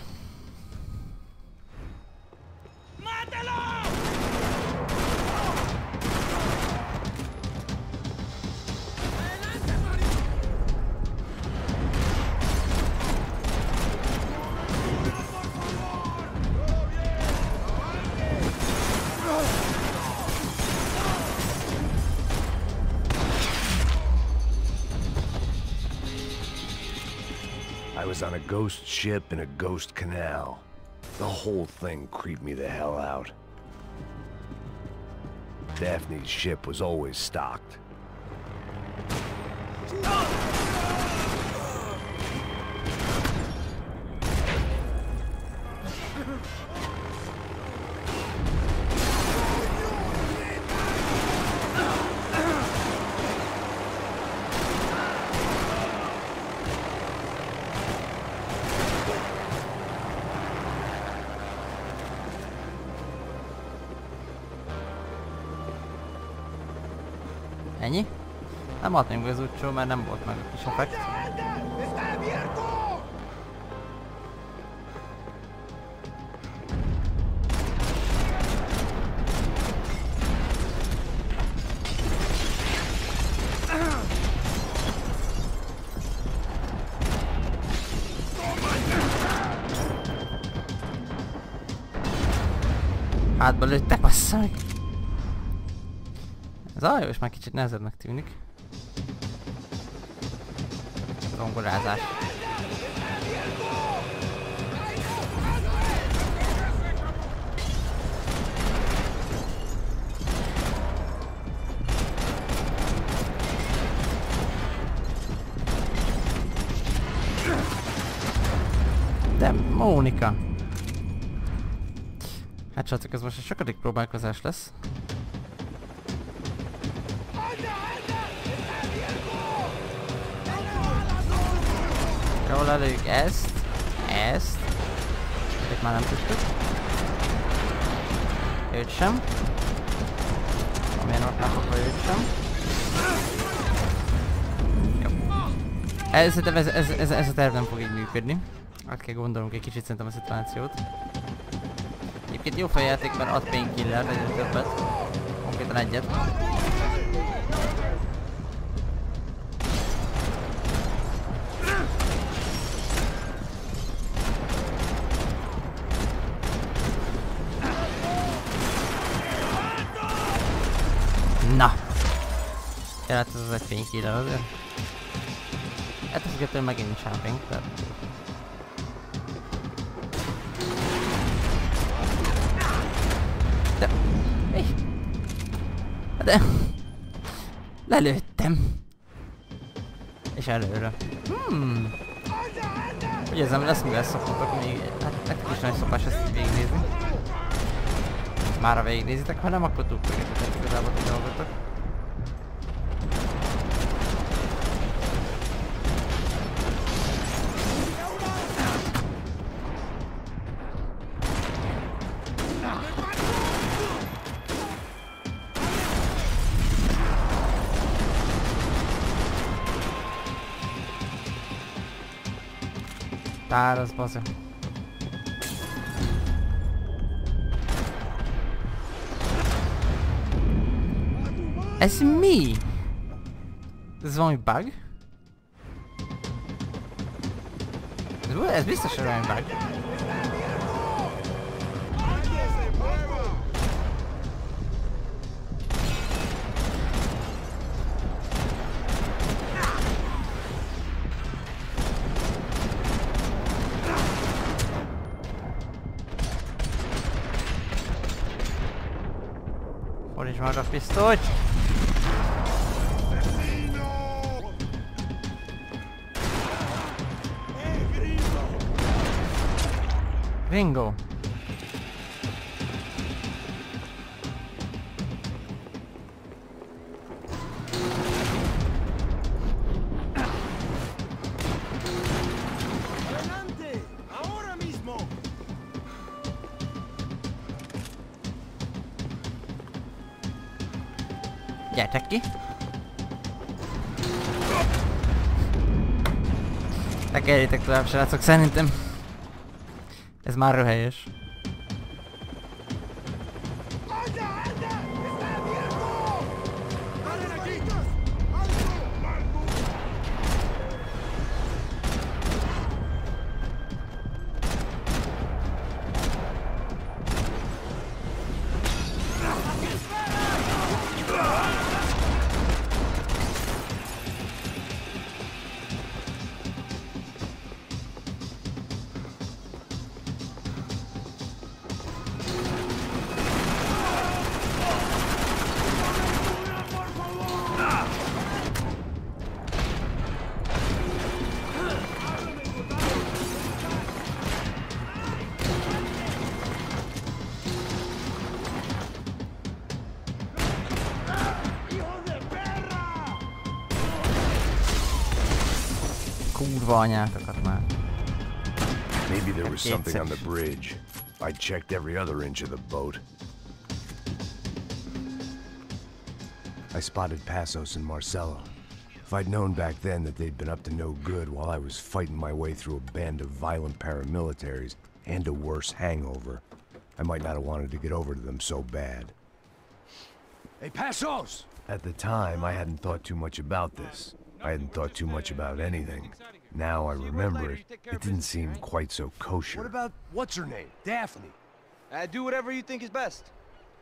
I was on a ghost ship in a ghost canal. The whole thing creeped me the hell out. Daphne's ship was always stocked.
Ennyi? Nem halt még az útcsó, mert nem volt meg a kis effekt. Hátba lőtte, bassza meg! Ez ajós már kicsit nehezebbnek tűnik. Zongorázás. De Mónika! Hát srácok, ez most a sokadik próbálkozás lesz. Jól lelőjük ezt. Itt már nem tudtuk. Őt sem. Amilyen ott megkapva őt sem. Jó. Ez a terv nem fog így működni. Át kell gondolnunk egy kicsit szerintem a szituációt. Egyébként jó feljáték, mert ad Payne killer, legyen többet. Konkrétan egyet. Na! Hát ez az egy Payne killer azért. Ettől függetlenül megint shopping, tehát... De... Lelőttem. És előre. Úgy érzem, lesz mivel szoktatok még... Hát nektek is nagy szopás ezt végignézni. Mára végignézitek, ha nem, akkor túlpörgetek igazából, hogy dolgotok. Táraz, bazza. Ez mi? Ez valami bug? Ez biztos, hogy valami bug. Fordíts maga a pisztolyt! Ringo! Gyertek ki! Tekerjétek tovább, srácok, szerintem ez már röhelyes. Kurva anyátokat már.
Maybe there was something on the bridge. I checked every other inch of the boat. I spotted Passos and Marcelo. If I'd known back then that they'd been up to no good while I was fighting my way through a band of violent paramilitaries and a worse hangover, I might not have wanted to get over to them so bad.
Hey, Passos!
At the time, I hadn't thought too much about this. I hadn't thought too much about anything. Now I remember it, it didn't seem quite so kosher.
What about, what's her name? Daphne?
Do whatever you think is best.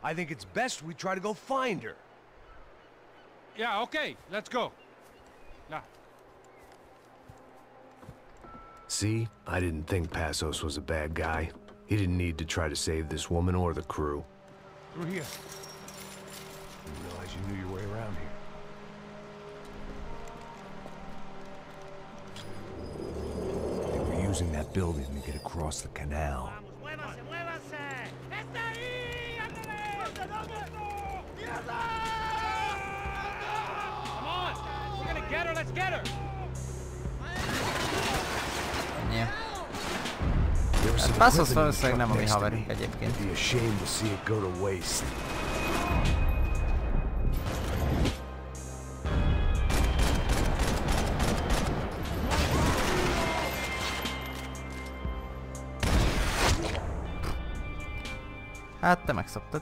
I think it's best we try to go find her.
Yeah, okay, let's go. Now.
See? I didn't think Passos was a bad guy. He didn't need to try to save this woman or the crew.
Through here. Didn't realize you knew your way around here.
They were using that building to get across the canal.
Get her, let's get her!
Yeah. Passos valószínűleg nem a mi haverünk egyébként.
Be ashamed to see it go to waste.
Hát te megszoptad.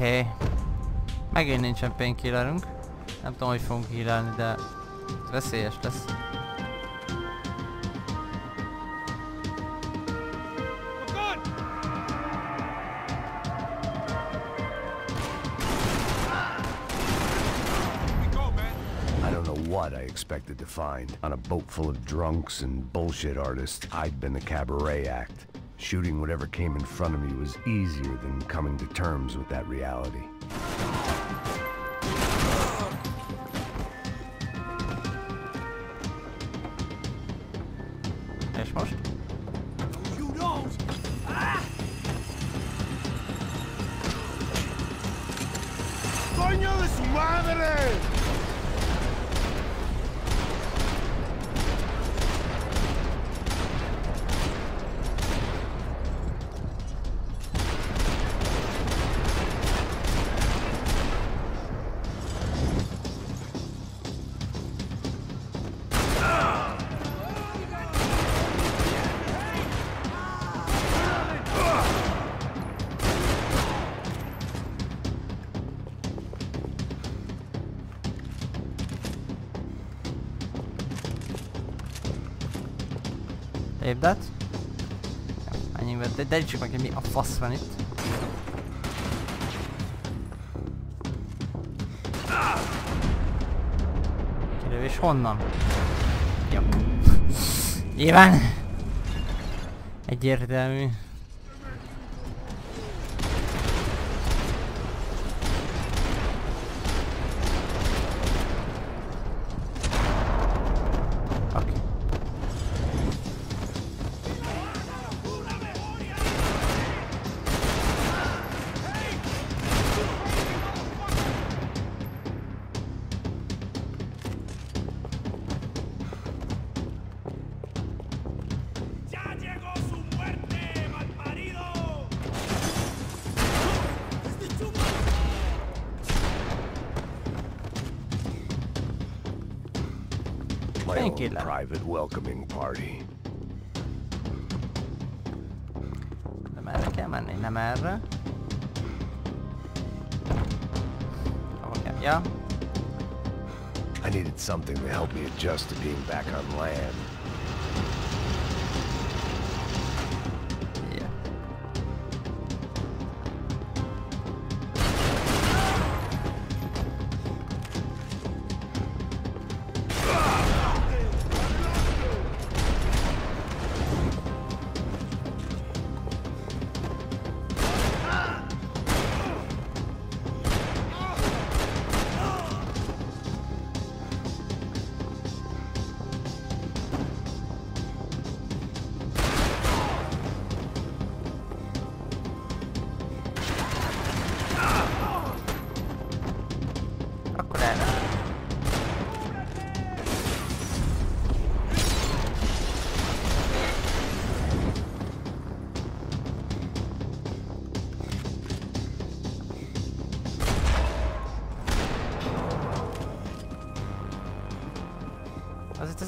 Oké. Megint nincsen painkillerünk. Nem tudom, hogy fogunk healelni, de ez veszélyes lesz.
I don't know what I expected to find. On a boat full of drunks and bullshit artists, I'd been the cabaret act. Shooting whatever came in front of me was easier than coming to terms with that reality.
És most?
You don't! Ah!
¡Coño de su madre!
Save that. Ennyivel, de derítsük meg, hogy mi a fasz van itt. Kilövés honnan? Jó. Nyilván! Egyértelmű.
My own private welcoming party.
Nem erre kell menni, nem erre. Hova kell? Ja.
I needed something to help me adjust to being back on land.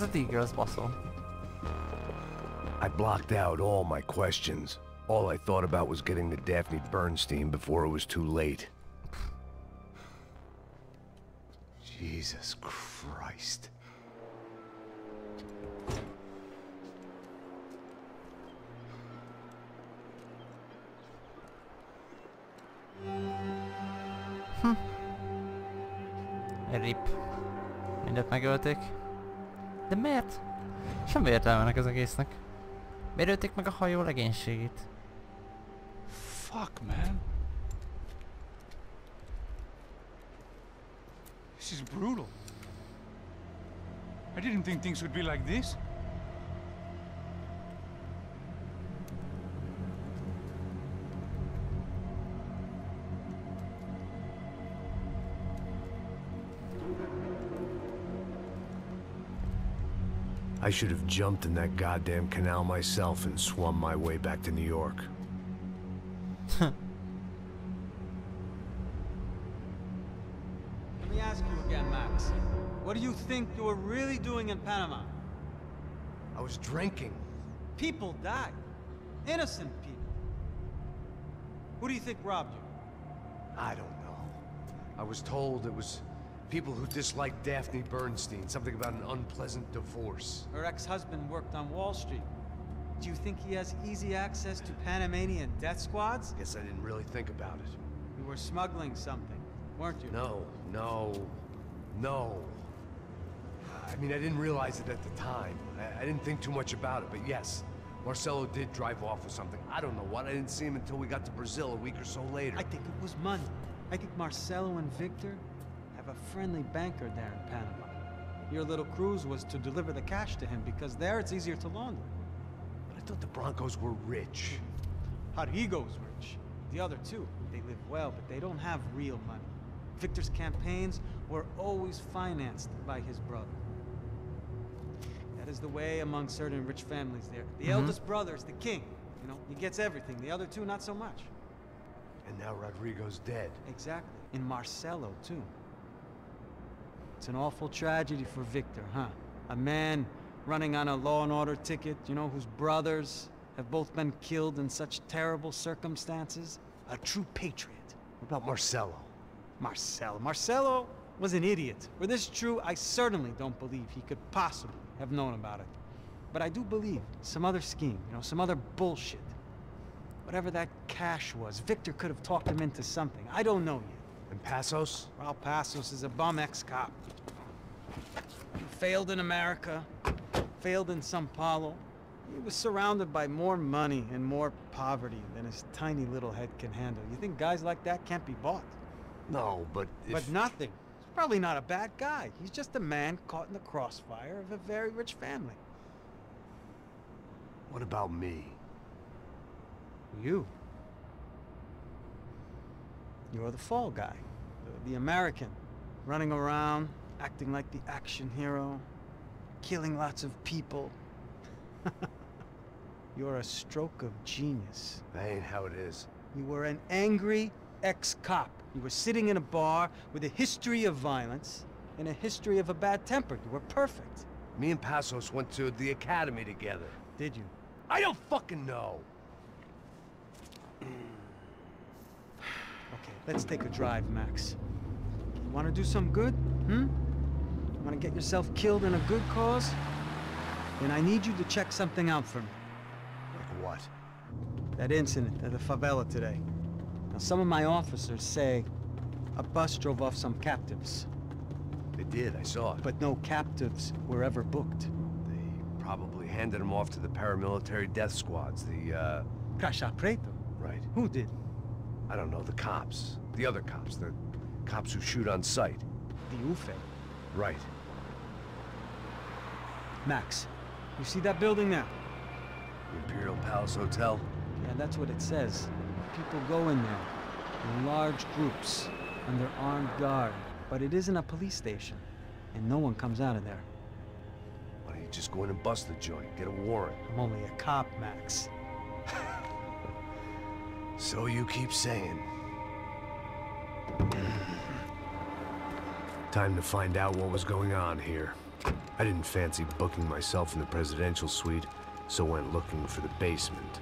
ez a Tigger, az baszol.
I blocked out all my questions. All I thought about was getting to Daphne Bernstein before it was too late. Jesus Christ.
Rip. Mindent megölték. De miért? Semmi értelme ennek az egésznek. Miért ölték meg a hajó legénységét?
Fuck, man. This is brutal. I didn't think things would be like this.
I should have jumped in that goddamn canal myself and swum my way back to New York.
Let me ask you again, Max. What do you think you were really doing in Panama?
I was drinking.
People died. Innocent people. Who do you think robbed you?
I don't know. I was told it was people who disliked Daphne Bernstein, something about an unpleasant divorce.
Her ex-husband worked on Wall Street. Do you think he has easy access to Panamanian death squads?
Guess I didn't really think about it.
You were smuggling something, weren't you?
No. I mean, I didn't realize it at the time. I didn't think too much about it, but yes, Marcelo did drive off with something. I don't know what. I didn't see him until we got to Brazil a week or so later.
I think it was money. I think Marcelo and Victor have a friendly banker there in Panama. Your little cruise was to deliver the cash to him because there it's easier to launder.
But I thought the Broncos were rich.
Rodrigo's rich. The other two, they live well, but they don't have real money. Victor's campaigns were always financed by his brother. That is the way among certain rich families there. The eldest brother is the king. You know, he gets everything. The other two, not so much.
And now Rodrigo's dead.
Exactly. And Marcelo, too. It's an awful tragedy for Victor, huh? A man running on a law and order ticket, you know, whose brothers have both been killed in such terrible circumstances. A true patriot.
What about Marcelo?
Marcelo was an idiot. Were this true, I certainly don't believe he could possibly have known about it. But I do believe some other scheme, you know, some other bullshit. Whatever that cash was, Victor could have talked him into something. I don't know yet.
And Passos?
Well, Passos is a bum ex-cop. He failed in America, failed in Sao Paulo. He was surrounded by more money and more poverty than his tiny little head can handle. You think guys like that can't be bought?
No, but if...
But nothing. He's probably not a bad guy. He's just a man caught in the crossfire of a very rich family.
What about me?
You. You're the fall guy. The American. Running around, acting like the action hero. Killing lots of people. You're a stroke of genius.
That ain't how it is.
You were an angry ex-cop. You were sitting in a bar with a history of violence and a history of a bad temper. You were perfect.
Me and Passos went to the academy together.
Did you?
I don't fucking know.
Okay, let's take a drive, Max. You want to do some good? You want to get yourself killed in a good cause? Then I need you to check something out for me.
Like what?
That incident at the favela today. Now, some of my officers say a bus drove off some captives.
They did, I saw it.
But no captives were ever booked.
They probably handed them off to the paramilitary death squads, the,
Caixa Preto?
Right.
Who did?
I don't know, the cops. The other cops, the cops who shoot on sight.
The UFE.
Right.
Max, you see that building there?
Imperial Palace Hotel?
Yeah, that's what it says. People go in there, in large groups, under armed guard. But it isn't a police station, and no one comes out of there.
Why don't you just go in and bust the joint, get a warrant?
I'm only a cop, Max.
So you keep saying. Time to find out what was going on here. I didn't fancy booking myself in the presidential suite, so went looking for the basement.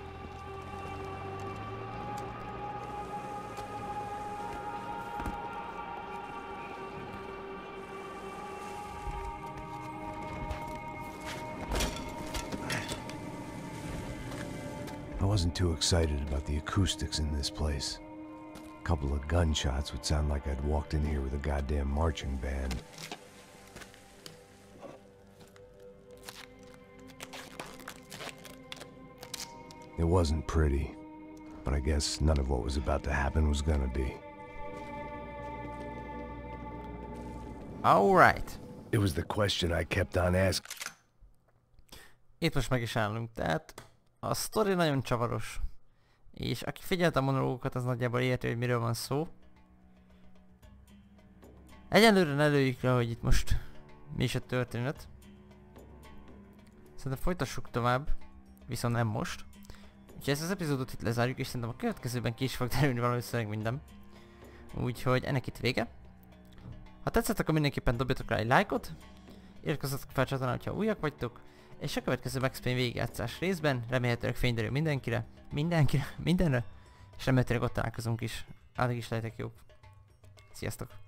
I wasn't too excited about the acoustics in this place. A couple of gunshots would sound like I'd walked in here with a goddamn marching band. It wasn't pretty, but I guess none of what was about to happen was gonna be.
Alright.
It was the question I kept on asking.
Itt most meg is állunk, tehát a sztori nagyon csavaros. És aki figyelte a monológokat, az nagyjából érti, hogy miről van szó. Egyelőre ne lőjük le, hogy itt most mi is a történet. Szerintem folytassuk tovább, viszont nem most. Úgyhogy ezt az epizódot itt lezárjuk, és szerintem a következőben ki is fog derülni valószínűleg minden. Úgyhogy ennek itt vége. Ha tetszett, akkor mindenképpen dobjatok rá egy lájkot. Iratkozzatok fel a csatornára, ha újak vagytok. És a következő Max Payne végigjátszás részben remélhetőleg fényderül mindenre. És remélhetőleg ott találkozunk is. Addig is legyetek jók. Sziasztok!